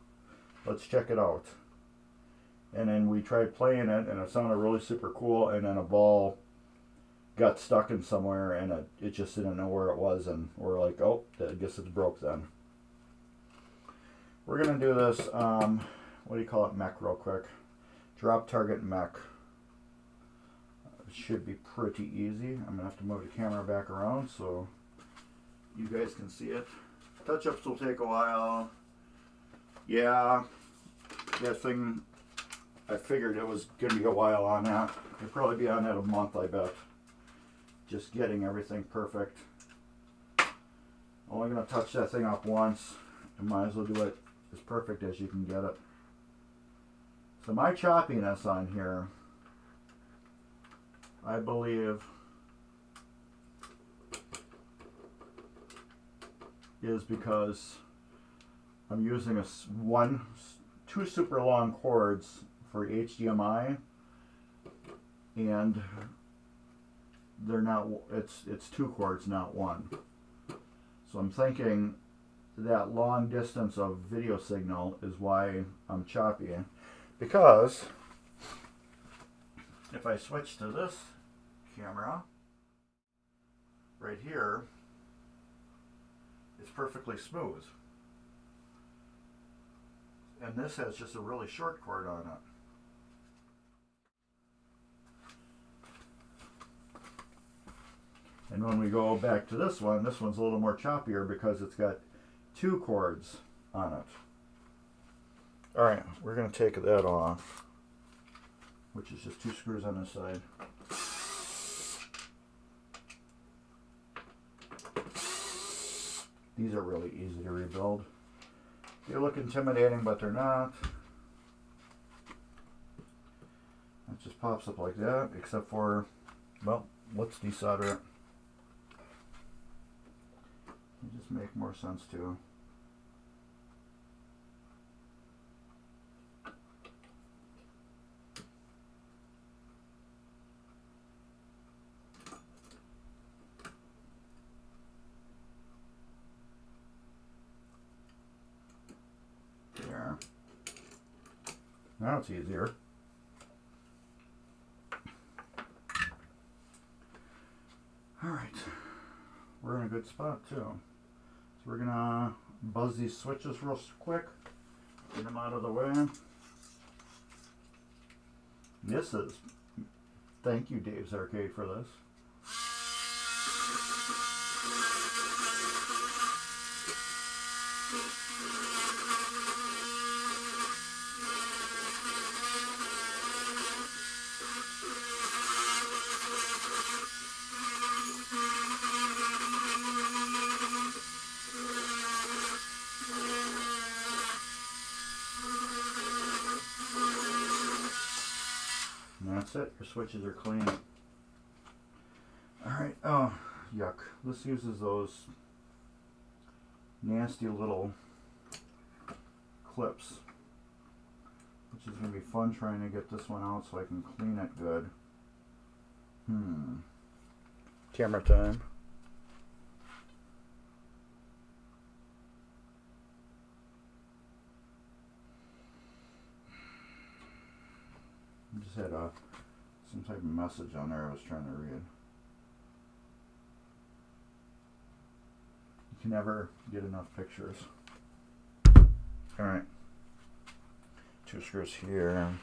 Let's check it out. And then we tried playing it, and it sounded really super cool, and then a ball got stuck in somewhere, and it just didn't know where it was, and we're like, oh, I guess it's broke then. We're going to do this, what do you call it, mech real quick. Drop target mech. It should be pretty easy. I'm going to have to move the camera back around so you guys can see it. Touch-ups will take a while. Yeah, that thing, I figured it was going to be a while on that. It'll probably be on that a month, I bet. Just getting everything perfect. Only going to touch that thing up once. And might as well do it as perfect as you can get it. So my choppiness on here, I believe, is because I'm using two super long cords for HDMI, and they're not. It's two cords, not one. So I'm thinking that long distance of video signal is why I'm choppy. Because if I switch to this camera right here, it's perfectly smooth. And this has just a really short cord on it. And when we go back to this one's a little more choppier because it's got two cords on it. Alright, we're going to take that off, which is just two screws on this side. These are really easy to rebuild. They look intimidating, but they're not. It just pops up like that, except for, well, let's desolder it. It just make more sense too. There. Now it's easier. Alright, we're in a good spot too. So we're gonna buzz these switches real quick, get them out of the way. This is, thank you Dave's Arcade for this. And that's it, your switches are clean. Alright, oh, yuck. This uses those nasty little clips, which is going to be fun trying to get this one out so I can clean it good. Camera time. I just had some type of message on there I was trying to read. You can never get enough pictures. Alright. 2 screws here.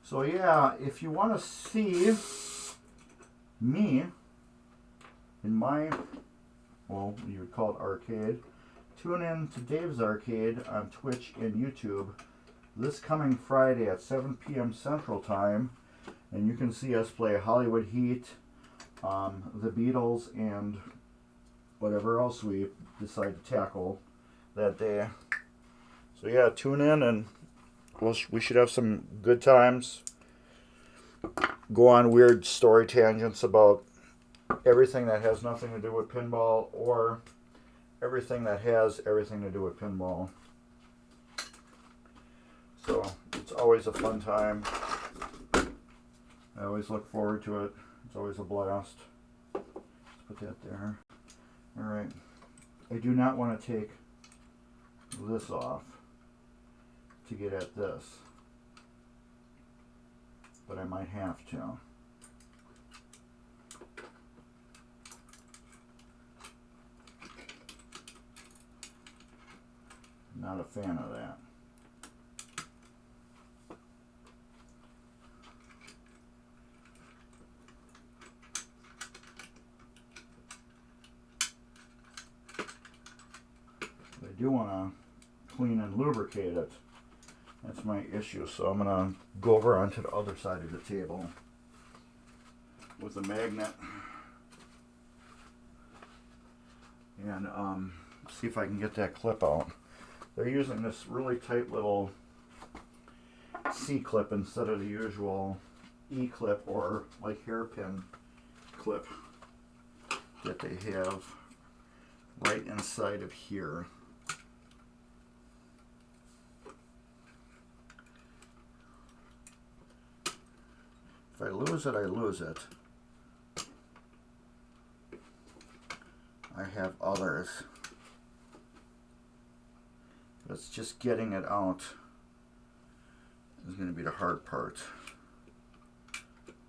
So yeah, if you want to see me in my, well, you would call it arcade, tune in to Dave's Arcade on Twitch and YouTube this coming Friday at 7 p.m. Central Time, and you can see us play Hollywood Heat, the Beatles, and whatever else we decide to tackle that day. So yeah, tune in and we should have some good times. Go on weird story tangents about everything that has nothing to do with pinball or everything that has everything to do with pinball. So it's always a fun time. I always look forward to it. It's always a blast. Let's put that there. Alright. I do not want to take this off to get at this, but I might have to. Not a fan of that. But I do want to clean and lubricate it. That's my issue, so I'm going to go over onto the other side of the table with a magnet and see if I can get that clip out. They're using this really tight little C-clip instead of the usual E-clip or like hairpin clip that they have right inside of here. If I lose it, I lose it. I have others. But it's just getting it out is going to be the hard part.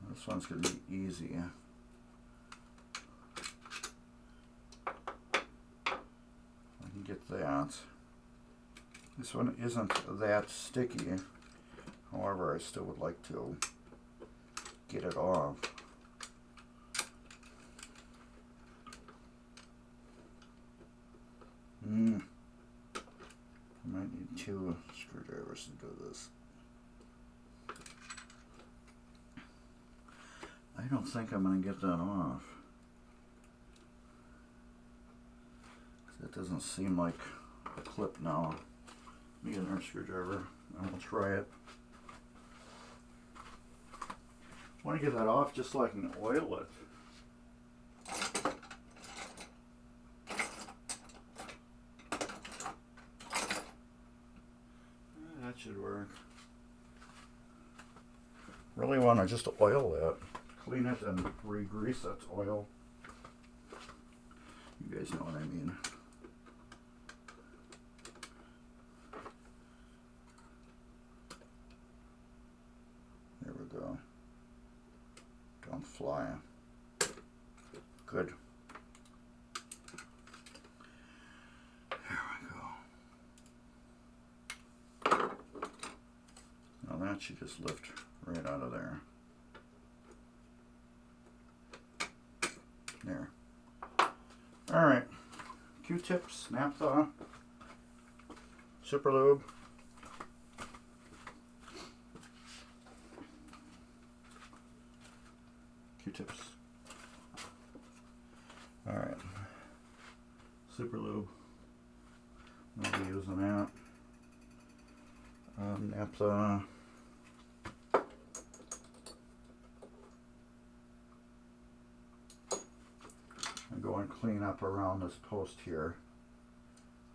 This one's going to be easy. I can get that. This one isn't that sticky. However, I still would like to get it off. I might need 2 screwdrivers to do this. I don't think I'm going to get that off. That doesn't seem like a clip now. Let me get another screwdriver and we'll try it. I want to get that off just so I can oil it. That should work. Really want to just oil that. Clean it and re-grease that oil. You guys know what I mean. There we go. Don't fly. Good. There we go. Now that should just lift right out of there. There. Alright. Q-tips, naphtha, super lube. Q-tips. Alright. Super lube. I'll be using that. Naphtha. Go and clean up around this post here.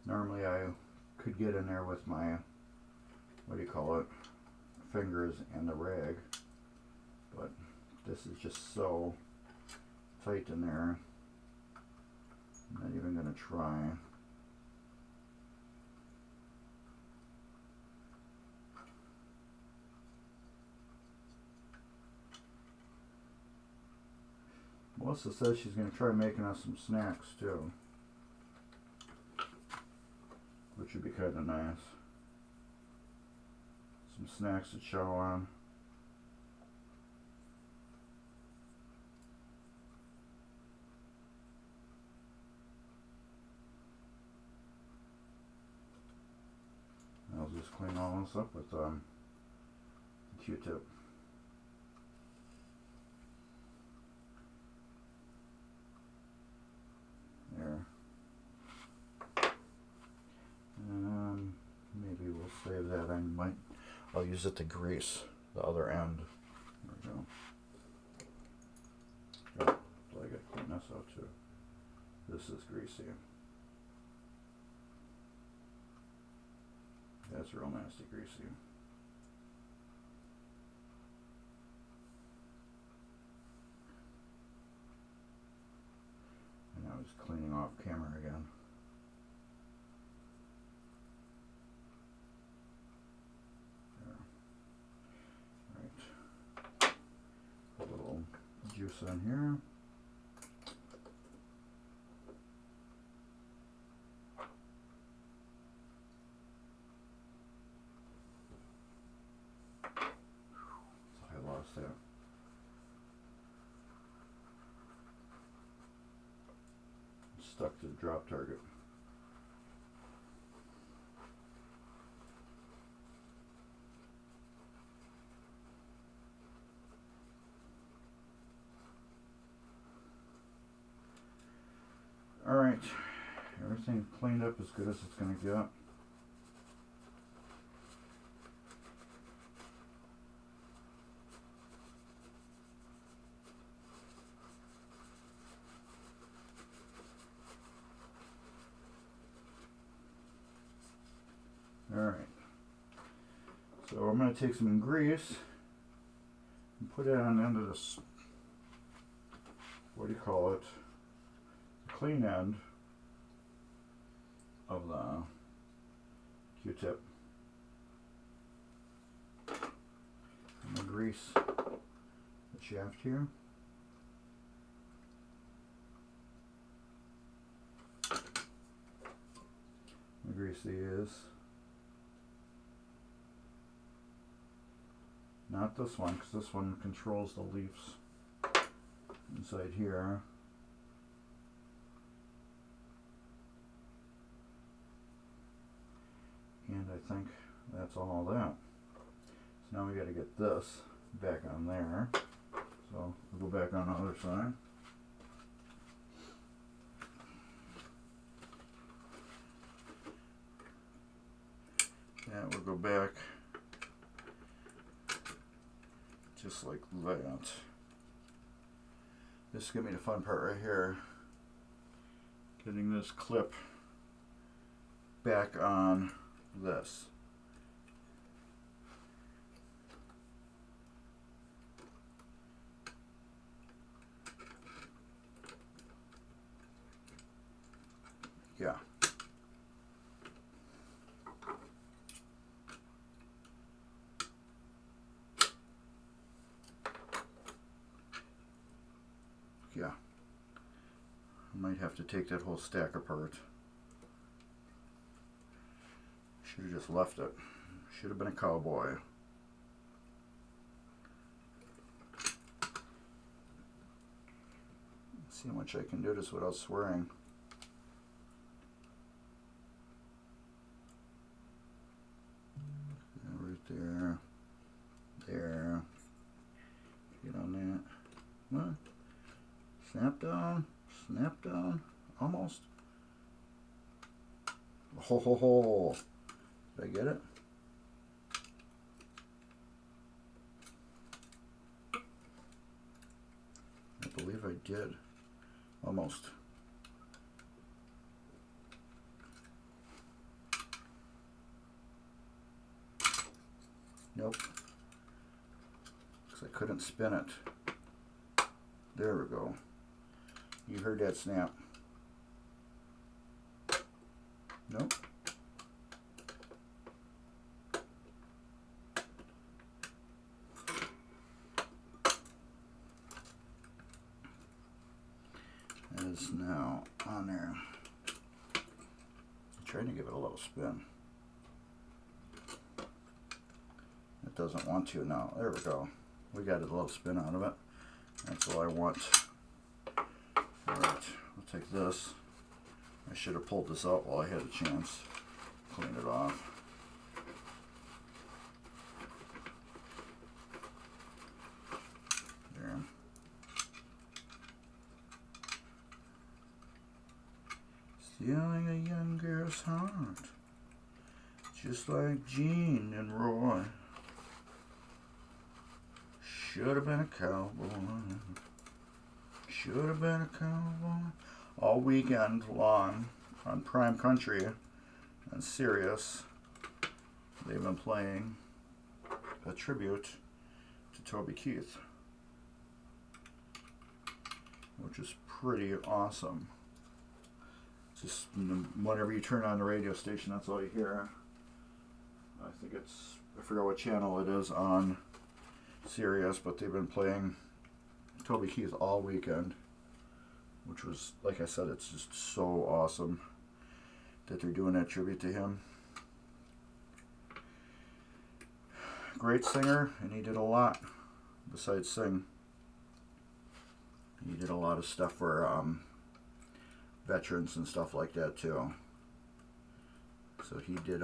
Normally I could get in there with my, what do you call it, fingers and the rag, but this is just so tight in there. I'm not even going to try. Melissa says she's going to try making us some snacks too, which would be kind of nice. Some snacks to chow on. I'll just clean all this up with Q-tip. There. And maybe we'll save that. I'll use it to grease the other end. There we go. Oh, so I gotta clean this out too. This is greasy. That's real nasty greasy. And I was cleaning off camera again. There. Right. A little juice in here. I lost that. Stuck to the drop target. Alright, everything cleaned up as good as it's going to get. Alright, so I'm going to take some grease and put it on the end of this, what do you call it, the clean end of the Q-tip. I'm going to grease the shaft here. I'm going to grease these. Not this one, because this one controls the leaves inside here. And I think that's all that. So now we got to get this back on there. So we'll go back on the other side. And we'll go back just like that. This is going to be the fun part right here. Getting this clip back on this. Yeah. Yeah. I might have to take that whole stack apart. Should have just left it. Should have been a cowboy. Let's see how much I can do this without swearing. Right there. There. Get on that. What? Snap down. Snap down. Almost. Ho ho ho. Did I get it? I believe I did. Almost. Nope. Because I couldn't spin it. There we go. You heard that snap. Nope. That is now on there. I'm trying to give it a little spin. It doesn't want to now. There we go. We got a little spin out of it. That's all I want. Alright, I'll take this. I should have pulled this out while I had a chance. Clean it off. There. Stealing a young girl's heart. Just like Gene and Roy. Should have been a cowboy. Should have been a cowboy. All weekend long on Prime Country and Sirius, they've been playing a tribute to Toby Keith, which is pretty awesome. Just whenever you turn on the radio station, that's all you hear. I think it's, I forgot what channel it is on Sirius, but they've been playing Toby Keith all weekend, which was, like I said, it's just so awesome that they're doing that tribute to him. Great singer, and he did a lot besides sing. He did a lot of stuff for veterans and stuff like that too. So he did,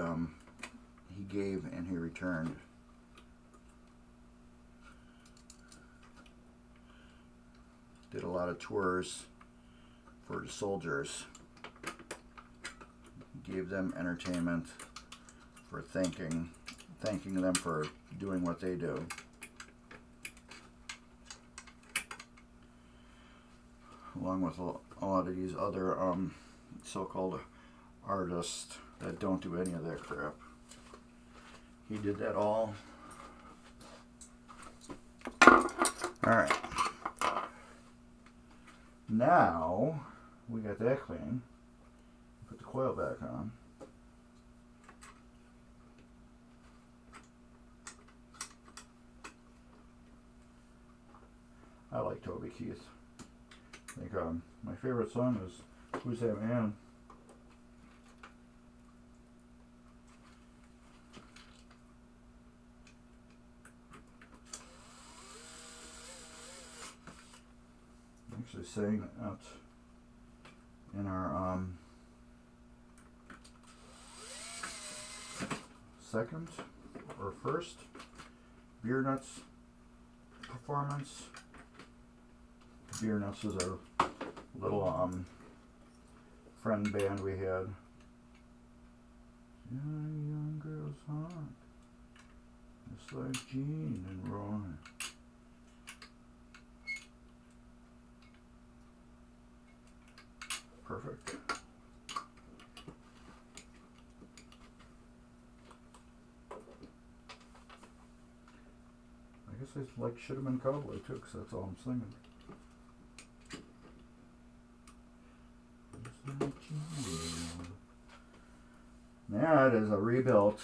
he gave and he returned. Did a lot of tours for the soldiers. Gave them entertainment for thanking them for doing what they do. Along with a lot of these other so-called artists that don't do any of that crap. He did that all. Alright. Now, we got that clean. Put the coil back on. I like Toby Keith. I think my favorite song is Who's That Man? Actually sang that in our second or first Beer Nuts performance Spearnuts was our little friend band we had. Young girls hot, just like Gene and Roy. Perfect. I guess I like should have been cowboy too, because that's all I'm singing. That is a rebuilt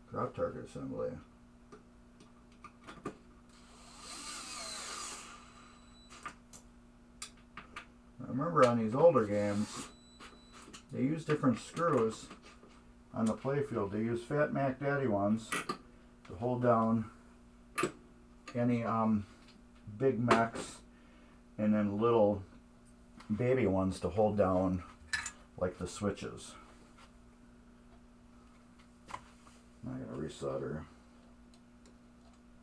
drop target assembly. I remember on these older games, they use different screws on the playfield. They use Fat Mac Daddy ones to hold down any big mechs, and then little baby ones to hold down like the switches. I gotta resolder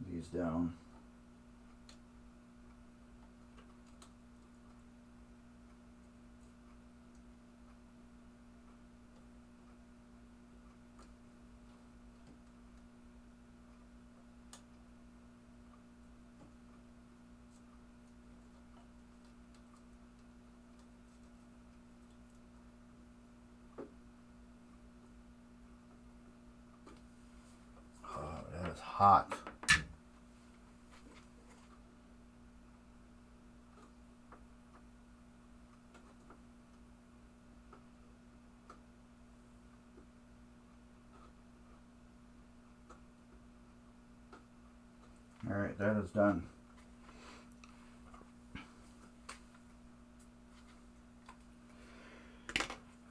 these down. That is hot. All right, that is done.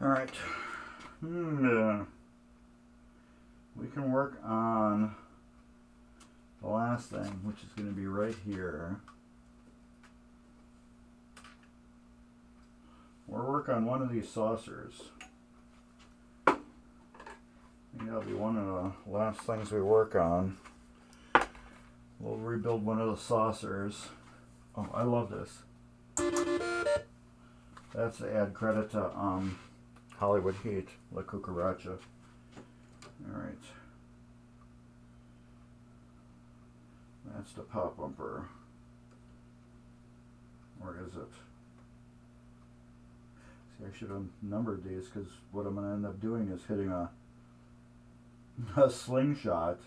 All right. We can work on the last thing, which is going to be right here. We'll work on one of these saucers. I think that'll be one of the last things we work on. We'll rebuild one of the saucers. Oh, I love this. That's to add credit to Hollywood Heat, La Cucaracha. Alright. That's the pop bumper. Or is it? See, I should have numbered these, because what I'm going to end up doing is hitting a slingshot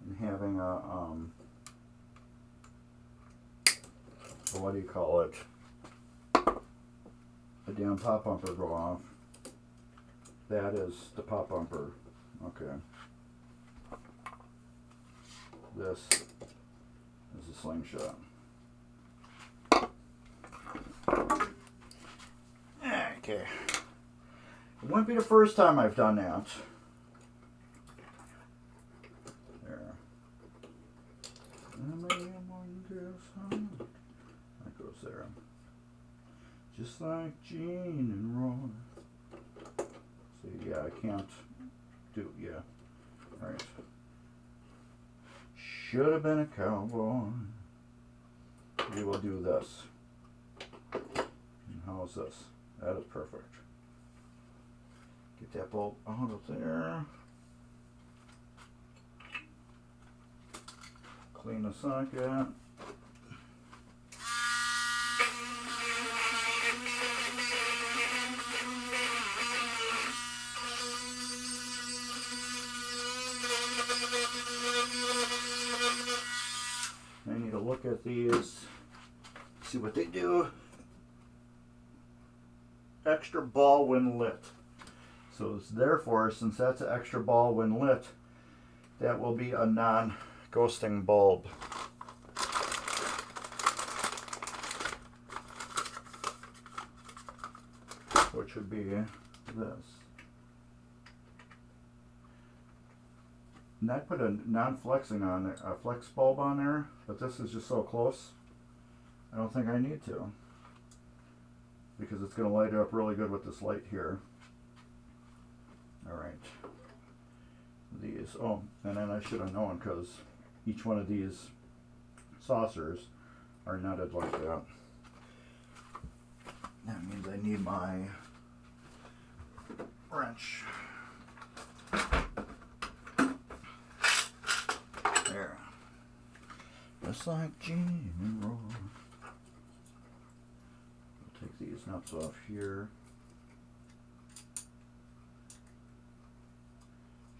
and having what do you call it? A damn pop bumper go off. That is the pop bumper. Okay. This is a slingshot. Okay. It wouldn't be the first time I've done that. There. That goes there. Just like Gene and Roy. See, yeah, I can't do, yeah. Alright. Should have been a cowboy. We will do this. And how is this? That is perfect. Get that bolt out of there. Clean the socket. I need to look at these, see what they do. Extra ball when lit. So it's therefore, since that's an extra ball when lit, that will be a non-ghosting bulb. Which would be this. And I put a non-flexing on it, a flex bulb on there, but this is just so close. I don't think I need to, because it's going to light it up really good with this light here. All right. These. Oh, and then I should have known, because each one of these saucers are nutted like that. That means I need my wrench. There. Just like Gene and Roy. I'll take these nuts off here.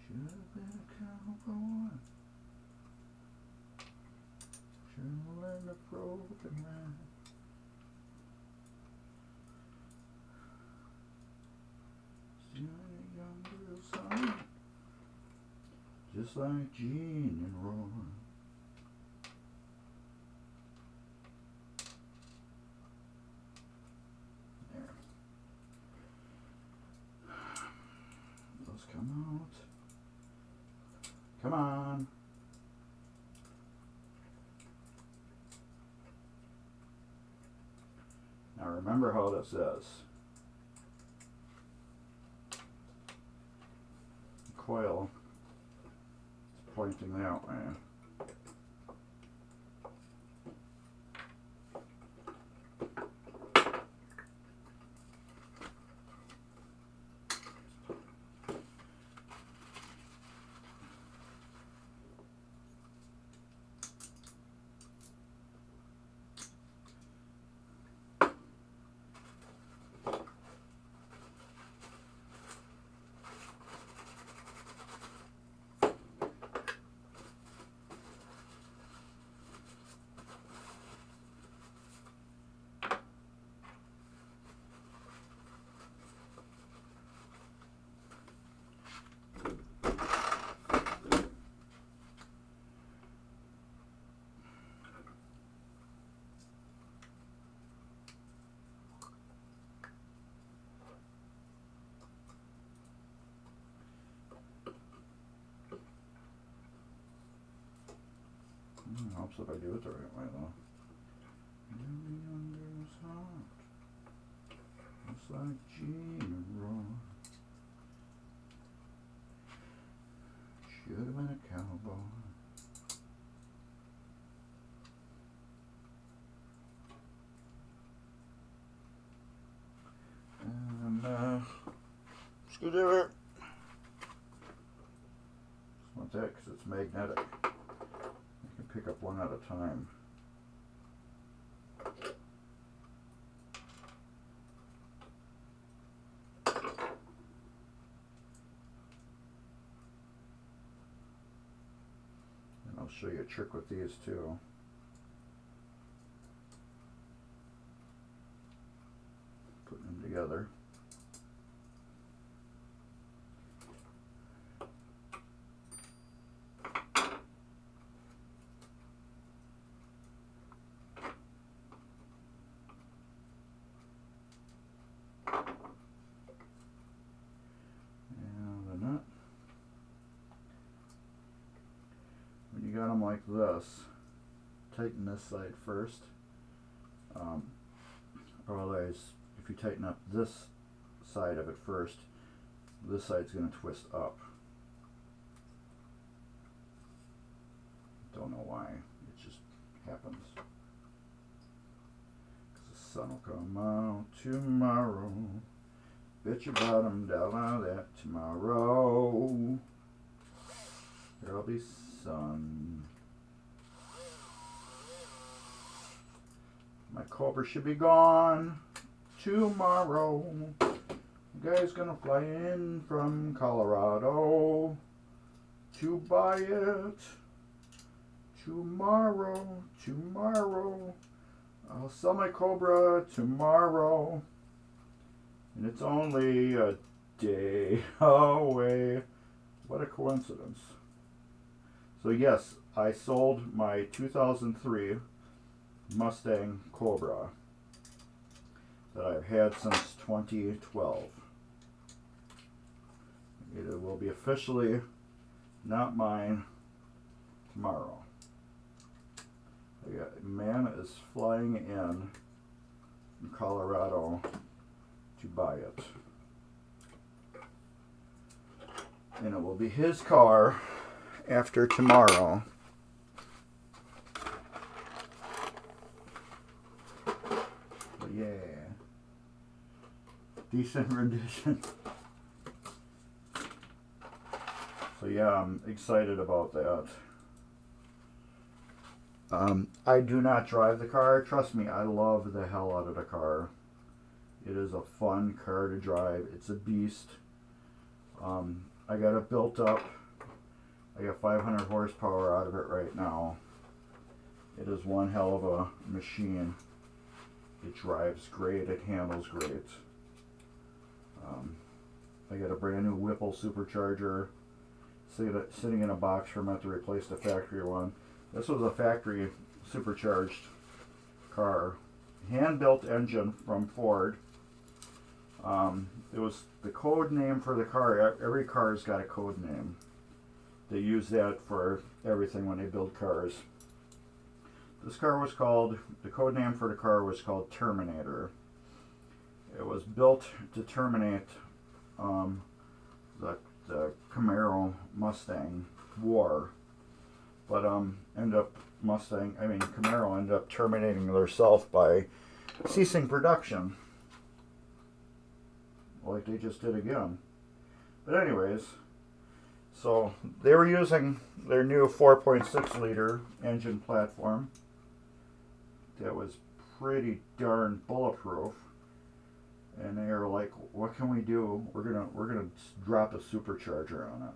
Should have been a cowboy. Should have learned a broken man. Still a younger son. Just like Gene and Roy. There. Those come out. Come on. Now remember how this is. The coil is pointing that way. Helps if I do it the right way though. Younger's heart, just like Gene and Roy. Should have been a cowboy. And screwdriver. Just want that because it's magnetic. Pick up one at a time. And I'll show you a trick with these too. Putting them together. Got them like this. Tighten this side first. Or otherwise, if you tighten up this side of it first, this side's going to twist up. Don't know why. It just happens. Because the sun will come out tomorrow. Bet your bottom dollar that tomorrow there'll be sun. My Cobra should be gone tomorrow. The guy's gonna fly in from Colorado to buy it. Tomorrow. I'll sell my Cobra tomorrow. And it's only a day away. What a coincidence. So yes, I sold my 2003 Mustang Cobra that I've had since 2012. It will be officially not mine tomorrow. A man is flying in from Colorado to buy it. And it will be his car after tomorrow. yeah. Decent rendition. So yeah, I'm excited about that. I do not drive the car. Trust me, I love the hell out of the car. It is a fun car to drive. It's a beast. I got it built up. I got 500 horsepower out of it right now. It is one hell of a machine. It drives great. It handles great. I got a brand new Whipple supercharger sitting in a box from it to replace the factory one. This was a factory supercharged car. Hand-built engine from Ford. It was the code name for the car. Every car's got a code name. They use that for everything when they build cars. This car was called, the code name for the car was called Terminator. It was built to terminate the Camaro Mustang war. But Camaro ended up terminating themselves by ceasing production. Like they just did again. But anyways, so they were using their new 4.6 liter engine platform that was pretty darn bulletproof. And they were like, what can we do? We're gonna drop a supercharger on it.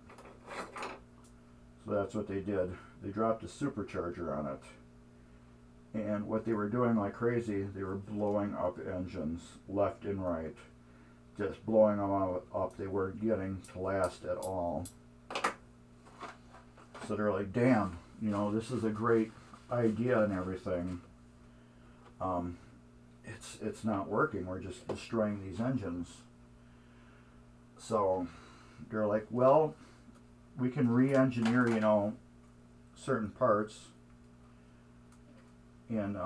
So that's what they did. They dropped a supercharger on it. And what they were doing like crazy, they were blowing up engines left and right. Just blowing them up. They weren't getting to last at all. So they're like, damn, this is a great idea and everything. It's not working. We're just destroying these engines. So they're like, well, we can re-engineer, certain parts and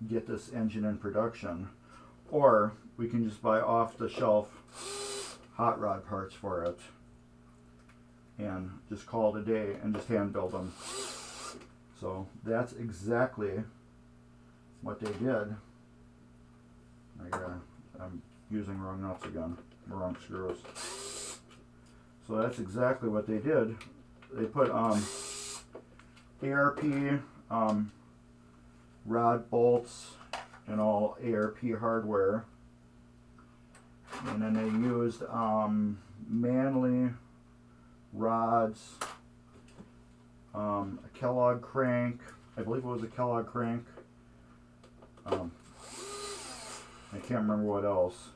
get this engine in production, or we can just buy off-the-shelf hot rod parts for it and just call it a day and just hand build them. So that's exactly what they did. I'm using wrong nuts again, wrong screws. So that's exactly what they did. They put ARP rod bolts and all ARP hardware, and then they used Manley rods, a Kellogg crank. I believe it was a Kellogg crank. I can't remember what else,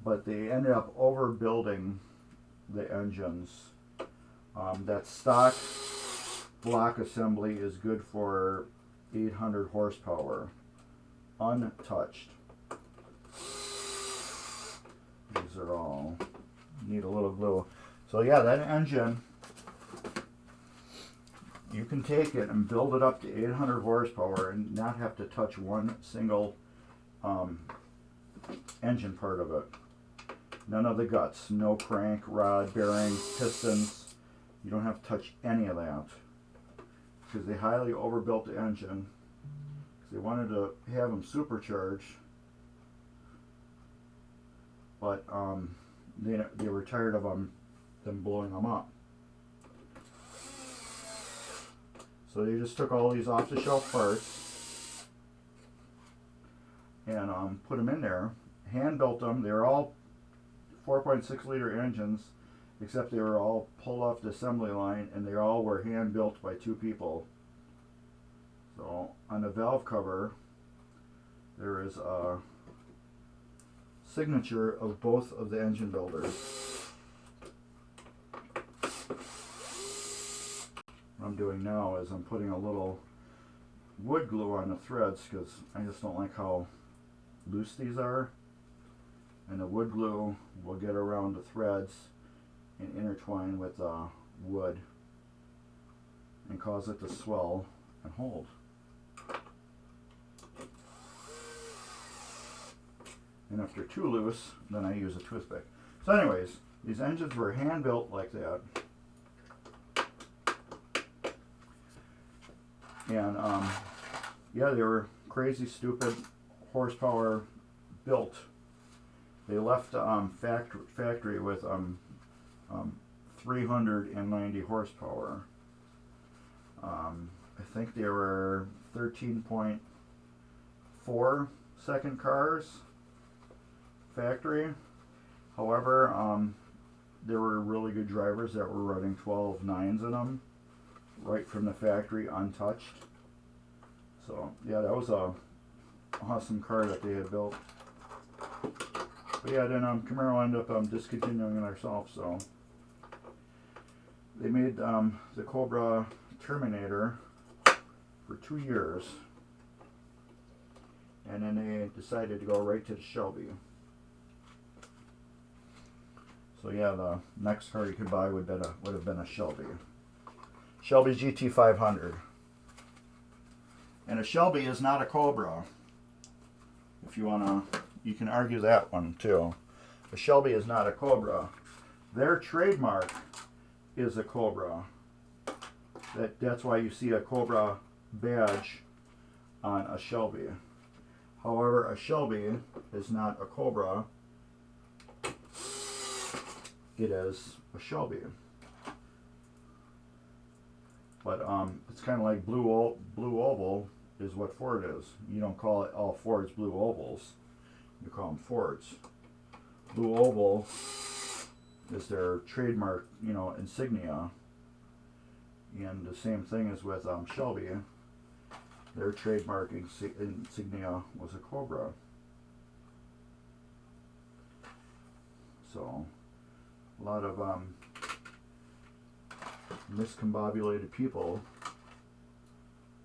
but they ended up overbuilding the engines. That stock block assembly is good for 800 horsepower, untouched. These are all, need a little glue. So yeah, that engine, you can take it and build it up to 800 horsepower and not have to touch one single engine part of it. None of the guts, no crank, rod, bearings, pistons. You don't have to touch any of that, because they highly overbuilt the engine because they wanted to have them supercharged, but they were tired of them blowing them up. So they just took all these off-the-shelf parts and put them in there, hand built them. They were all 4.6 liter engines, except they were all pulled off the assembly line, and they all were hand built by two people. So on the valve cover, there is a signature of both of the engine builders. What I'm doing now is I'm putting a little wood glue on the threads, because I just don't like how loose these are, and the wood glue will get around the threads and intertwine with wood and cause it to swell and hold. And if they're too loose, then I use a toothpick. So anyways, these engines were hand built like that. And yeah, they were crazy, stupid horsepower built. They left factory with 390 horsepower. I think they were 13.4 second cars factory. However, there were really good drivers that were running 12 9s in them right from the factory untouched. So yeah, that was a awesome car that they had built. But yeah, then Camaro ended up discontinuing it ourselves. So they made the Cobra Terminator for 2 years, and then they decided to go right to the Shelby. So yeah, the next car you could buy would have been a Shelby GT500. And a Shelby is not a Cobra. If you wanna, you can argue that one too. A Shelby is not a Cobra. Their trademark is a Cobra. That's why you see a Cobra badge on a Shelby. However, a Shelby is not a Cobra. It is a Shelby. But it's kind of like blue oval is what Ford is. You don't call it all Fords blue ovals. You call them Fords. Blue oval is their trademark, insignia. And the same thing is with Shelby. Their trademark insignia was a Cobra. So a lot of miscombobulated people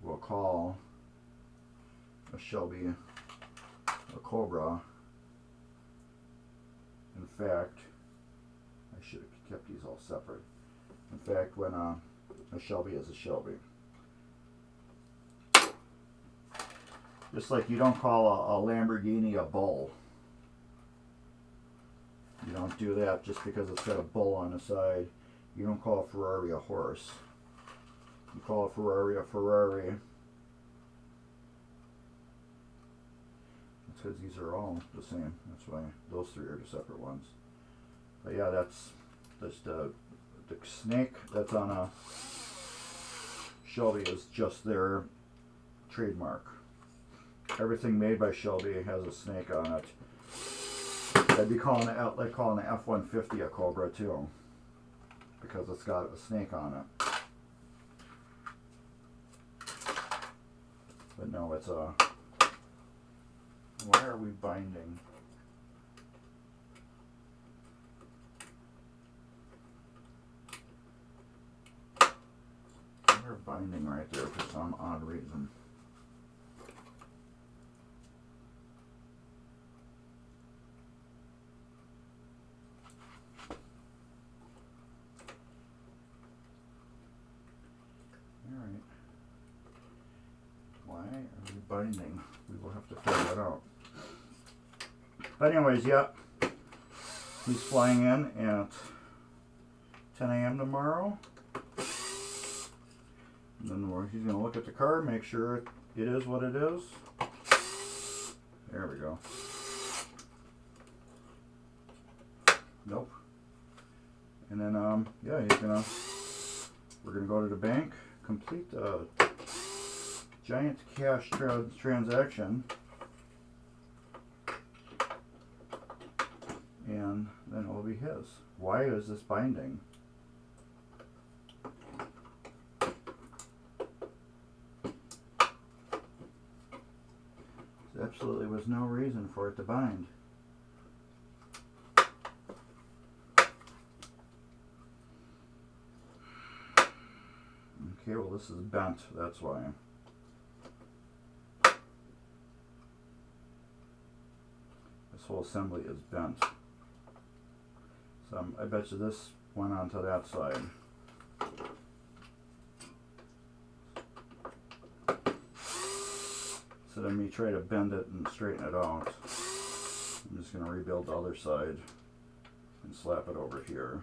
will call a Shelby a Cobra. In fact, I should have kept these all separate. In fact, when a Shelby is a Shelby. Just like you don't call a Lamborghini a bull. You don't do that just because it's got a bull on the side. You don't call a Ferrari a horse. You call a Ferrari a Ferrari. It's because these are all the same. That's why those three are the separate ones. But yeah, that's the snake that's on a Shelby is just their trademark. Everything made by Shelby has a snake on it. I'd be calling it like calling the F-150 a Cobra too, because it's got a snake on it. But no, it's a. Why are we binding? They're binding right there for some odd reason. Alright. Why are we binding? We will have to figure that out. But anyways, yeah. He's flying in at 10 a.m. tomorrow. And then he's going to look at the car, make sure it is what it is. There we go. Nope. And then, yeah, we're going to go to the bank, complete a giant cash transaction, and then it will be his. Why is this binding? There absolutely was no reason for it to bind. Okay, well this is bent, that's why. This whole assembly is bent. So I bet you this went onto that side. So then me try to bend it and straighten it out. I'm just going to rebuild the other side and slap it over here.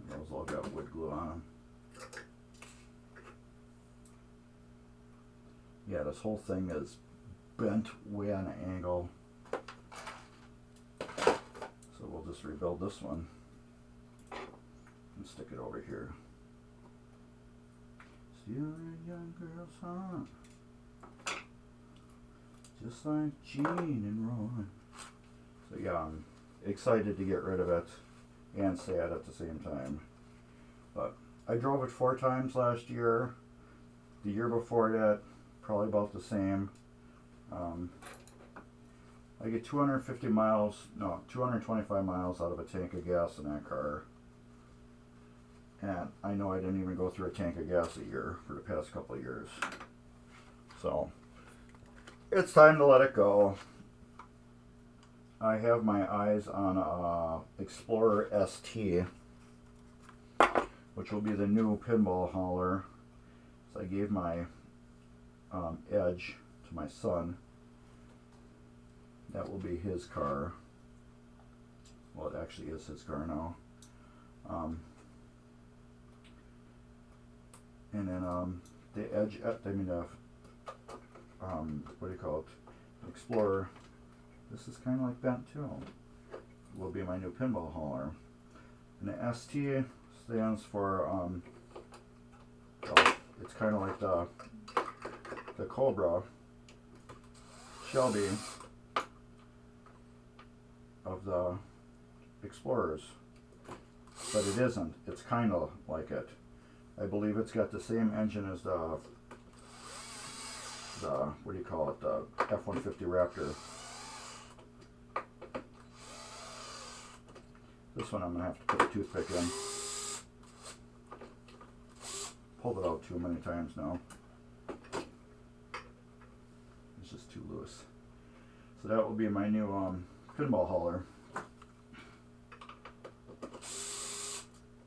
Those all got wood glue on them. Yeah, this whole thing is bent way on an angle. So we'll just rebuild this one and stick it over here. Still a young girl's heart, just like Gene and Ron. So yeah, I'm excited to get rid of it and sad at the same time. But I drove it 4 times last year. The year before that, probably about the same. I get 250 miles, no, 225 miles out of a tank of gas in that car. And I know I didn't even go through a tank of gas a year for the past couple of years. So, it's time to let it go. I have my eyes on Explorer ST, which will be the new pinball hauler. So I gave my Edge to my son. That will be his car. Well, it actually is his car now. And then the Edge, I mean what do you call it? Explorer. This is kind of like that too. Will be my new pinball hauler. And the ST stands for well, it's kind of like the Cobra Shelby of the Explorers, but it isn't. It's kind of like it. I believe it's got the same engine as the what do you call it? The F-150 Raptor. This one I'm gonna have to put a toothpick in. Pulled it out too many times now. It's just too loose. So that will be my new pinball hauler.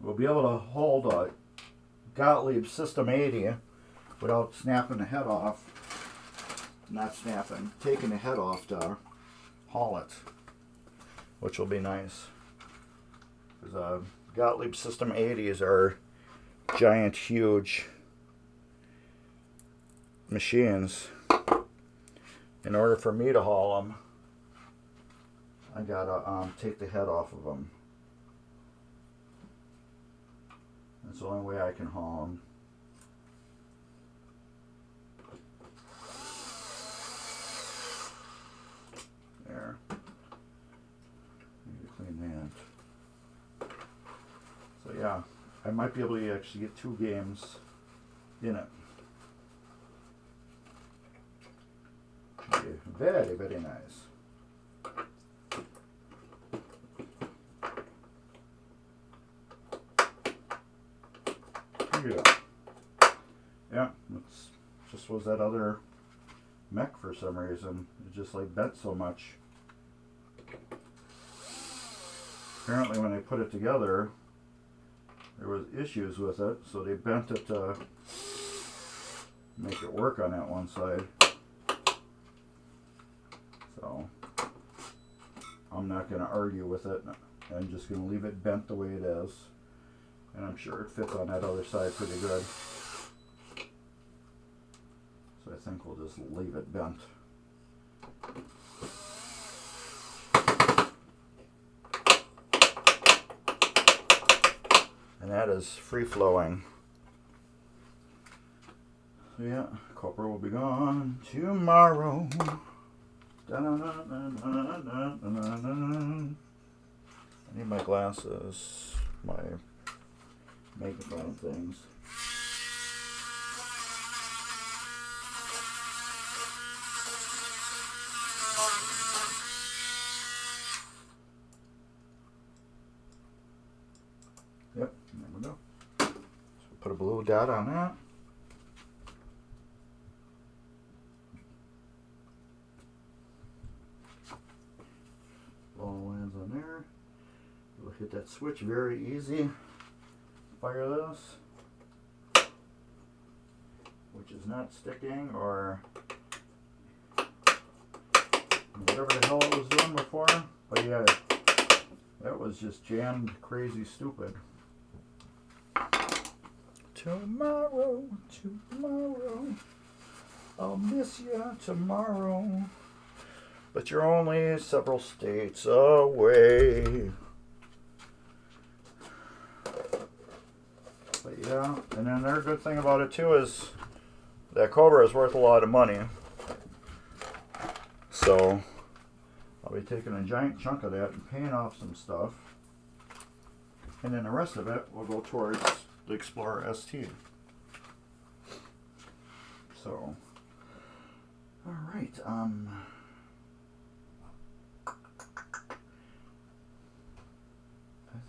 We'll be able to hold a Gottlieb System 80 without snapping the head off. Not snapping, taking the head off to haul it, which will be nice. Because Gottlieb System 80s are giant, huge machines. In order for me to haul them, I gotta take the head off of them. That's the only way I can haul them. There. Need to clean that. So yeah, I might be able to actually get 2 games in it. Very, very nice. Yeah, yeah, it's just was that other Mech for some reason. It just like bent so much. Apparently when they put it together, there was issues with it, so they bent it to make it work on that one side. So I'm not going to argue with it. I'm just going to leave it bent the way it is. And I'm sure it fits on that other side pretty good. So I think we'll just leave it bent. And that is free flowing. So yeah, copper will be gone tomorrow. I need my glasses, my magnifying things. Yep, there we go. So we'll put a blue dot on that. Ball lands on there. We'll hit that switch very easy. Fire this, which is not sticking or whatever the hell it was doing before. But yeah, that was just jammed crazy stupid. Tomorrow, tomorrow. I'll miss you tomorrow. But you're only several states away. But yeah, and then another good thing about it too is that Cobra is worth a lot of money. So I'll be taking a giant chunk of that and paying off some stuff. And then the rest of it will go towards the Explorer ST. So, alright, I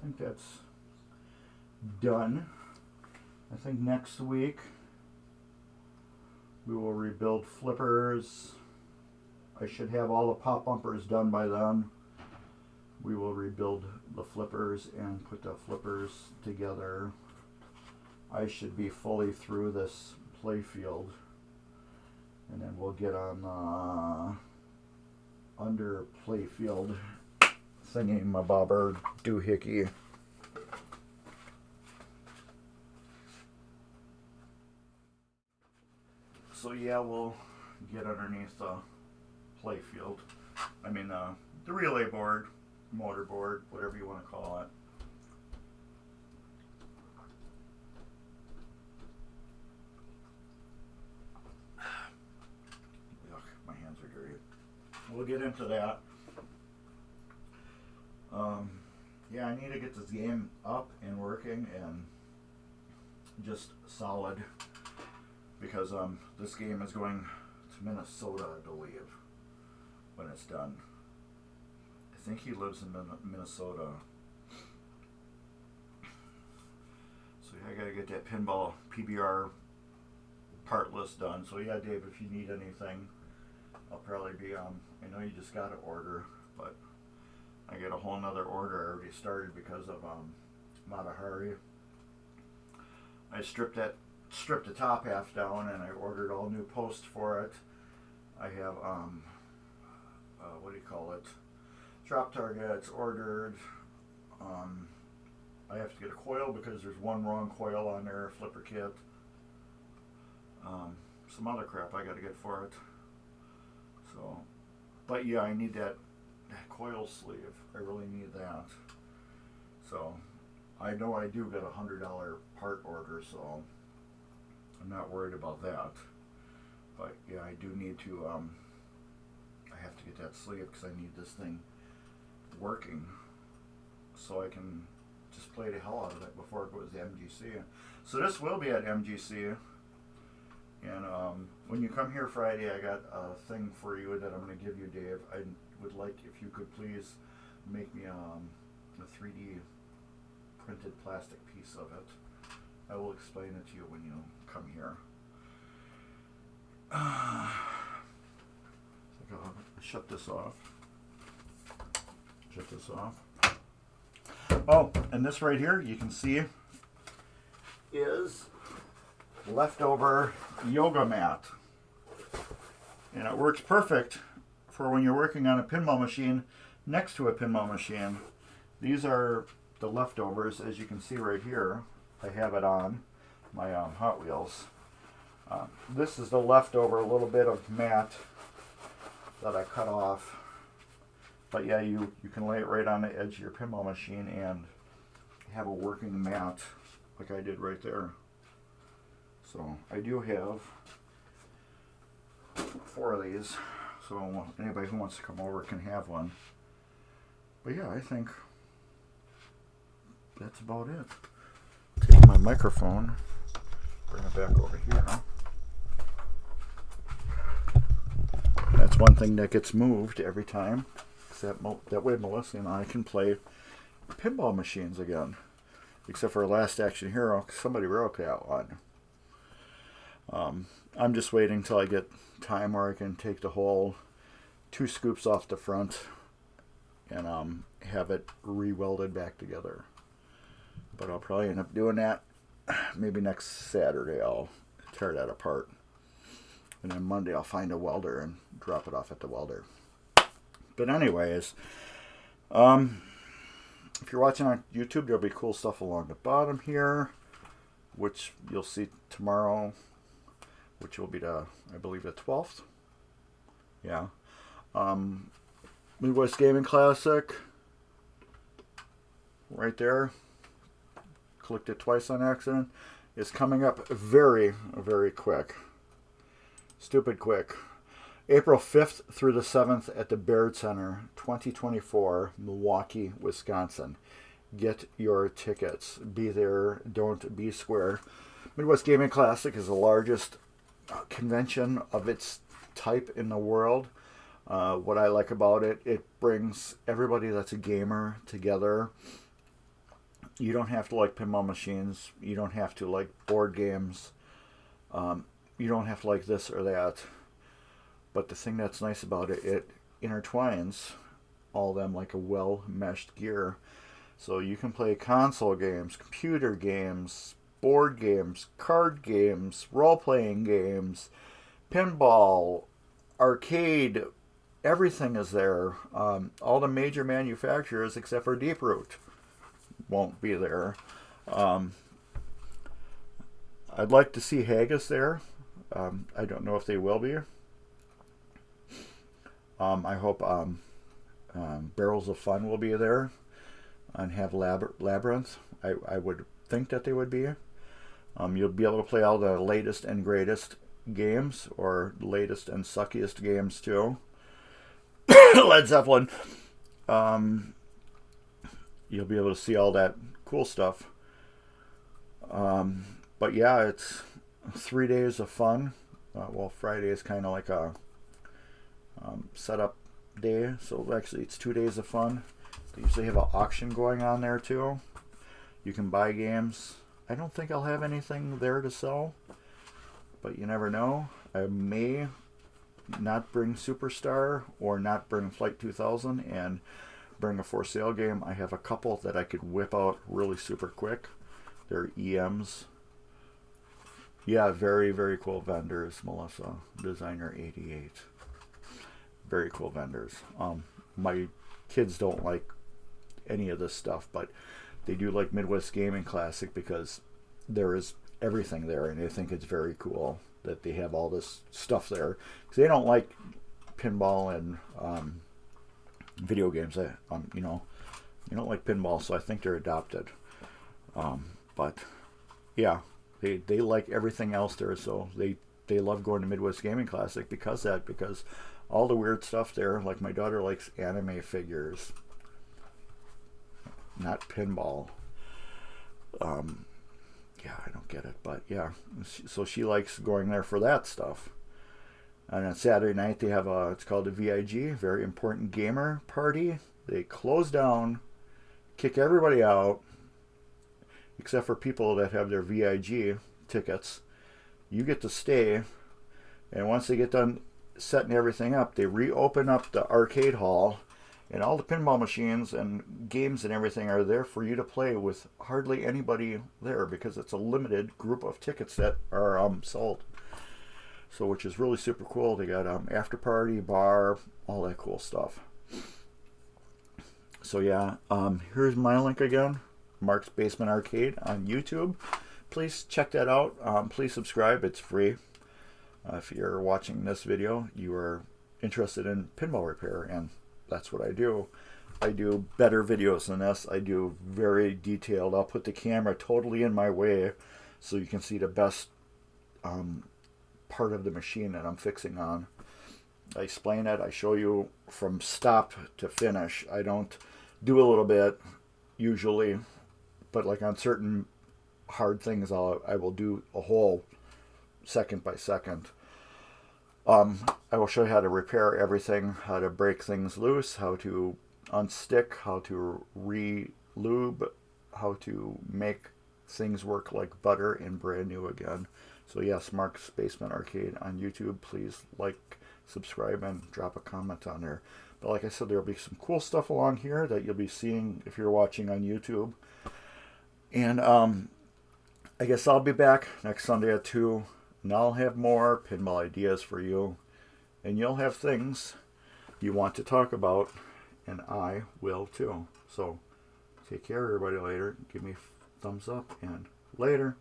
think that's done. I think next week we will rebuild flippers. I should have all the pop bumpers done by then. We will rebuild the flippers and put the flippers together. I should be fully through this playfield. And then we'll get on under playfield thingy mabobber doohickey. So yeah, we'll get underneath the playfield. I mean the relay board, motor board, whatever you want to call it. Yuck, my hands are dirty. We'll get into that. Yeah, I need to get this game up and working and just solid, because this game is going to Minnesota, I believe, when it's done. I think he lives in Minnesota. So yeah, I gotta get that pinball PBR part list done. So yeah, Dave, if you need anything, I'll probably be I know you just got to order, but I get a whole nother order already started because of Matahari. I stripped the top half down and I ordered all new posts for it. I have what do you call it? Drop targets ordered. I have to get a coil because there's one wrong coil on their flipper kit. Some other crap I got to get for it. So, but yeah, I need that coil sleeve. I really need that. So, I know I do get $100 part order, so I'm not worried about that. But yeah, I do need to. I have to get that sleeve because I need this thing working, so I can just play the hell out of it before it goes to MGC. So this will be at MGC. And when you come here Friday, I got a thing for you that I'm going to give you, Dave. I would like if you could please make me a 3D printed plastic piece of it. I will explain it to you when you come here. I'll shut this off. Shut this off. Oh, and this right here, you can see, is leftover yoga mat. And it works perfect for when you're working on a pinball machine next to a pinball machine. These are the leftovers, as you can see right here. I have it on my Hot Wheels. This is the leftover little bit of mat that I cut off. But yeah, you can lay it right on the edge of your pinball machine and have a working mat like I did right there. So I do have 4 of these, so anybody who wants to come over can have one. But yeah, I think that's about it. Take my microphone, bring it back over here. That's one thing that gets moved every time. That way Melissa and I can play pinball machines again. Except for Last Action Hero, somebody broke that one. I'm just waiting till I get time where I can take the whole 2 scoops off the front and have it re-welded back together. But I'll probably end up doing that maybe next Saturday. I'll tear that apart. And then Monday I'll find a welder and drop it off at the welder. But anyways, if you're watching on YouTube, there'll be cool stuff along the bottom here, which you'll see tomorrow. which will be I believe the 12th. Yeah. Midwest Gaming Classic, right there. Clicked it twice on accident. Is coming up very, very quick. Stupid quick. April 5th through the 7th at the Baird Center, 2024, Milwaukee, Wisconsin. Get your tickets. Be there. Don't be square. Midwest Gaming Classic is the largest convention of its type in the world. What I like about it, it brings everybody that's a gamer together. You don't have to like pinball machines. You don't have to like board games. You don't have to like this or that. But the thing that's nice about it, it intertwines all of them like a well-meshed gear. So you can play console games, computer games, board games, card games, role-playing games, pinball, arcade, everything is there. All the major manufacturers except for Deeproot won't be there. I'd like to see Haggis there. I don't know if they will be. I hope Barrels of Fun will be there and have Labyrinth. I would think that they would be. You'll be able to play all the latest and greatest games, or latest and suckiest games too. Led Zeppelin. You'll be able to see all that cool stuff. But yeah, it's 3 days of fun. Well, Friday is kind of like a setup day, so actually it's 2 days of fun. They usually have an auction going on there too. You can buy games. I don't think I'll have anything there to sell, but you never know. I may not bring Superstar or not bring Flight 2000 and bring a for sale game. I have a couple that I could whip out really super quick. They're EMs. Yeah, very, very cool vendors. Melissa, Designer 88. Very cool vendors. My kids don't like any of this stuff, but they do like Midwest Gaming Classic because there is everything there, and they think it's very cool that they have all this stuff there. Because they don't like pinball and video games. You don't like pinball, so I think they're adopted. But yeah, they like everything else there, so they love going to Midwest Gaming Classic because all the weird stuff there. Like my daughter likes anime figures, not pinball. Yeah, I don't get it, but yeah, so she likes going there for that stuff. And on Saturday night they have it's called a VIG, Very Important Gamer Party. They close down, kick everybody out, except for people that have their VIG tickets. You get to stay, and once they get done setting everything up, they reopen up the arcade hall, and all the pinball machines and games and everything are there for you to play with hardly anybody there, because it's a limited group of tickets that are sold. So, which is really super cool. They got after party, bar, all that cool stuff. So yeah, here's my link again, Mark's Basement Arcade on YouTube. Please check that out. Please subscribe. It's free. If you're watching this video, you are interested in pinball repair, and that's what I do. I do better videos than this. I do very detailed. I'll put the camera totally in my way so you can see the best part of the machine that I'm fixing on. I explain it. I show you from stop to finish. I don't do a little bit usually, but like on certain hard things I will do a whole second by second. I will show you how to repair everything, how to break things loose, how to unstick, how to re-lube, how to make things work like butter and brand new again. So yes, Mark's Basement Arcade on YouTube. Please like, subscribe, and drop a comment on there. But like I said, there'll be some cool stuff along here that you'll be seeing if you're watching on YouTube. And I guess I'll be back next Sunday at 2. And I'll have more pinball ideas for you. And you'll have things you want to talk about. And I will too. So take care, everybody, later. Give me thumbs up, and later.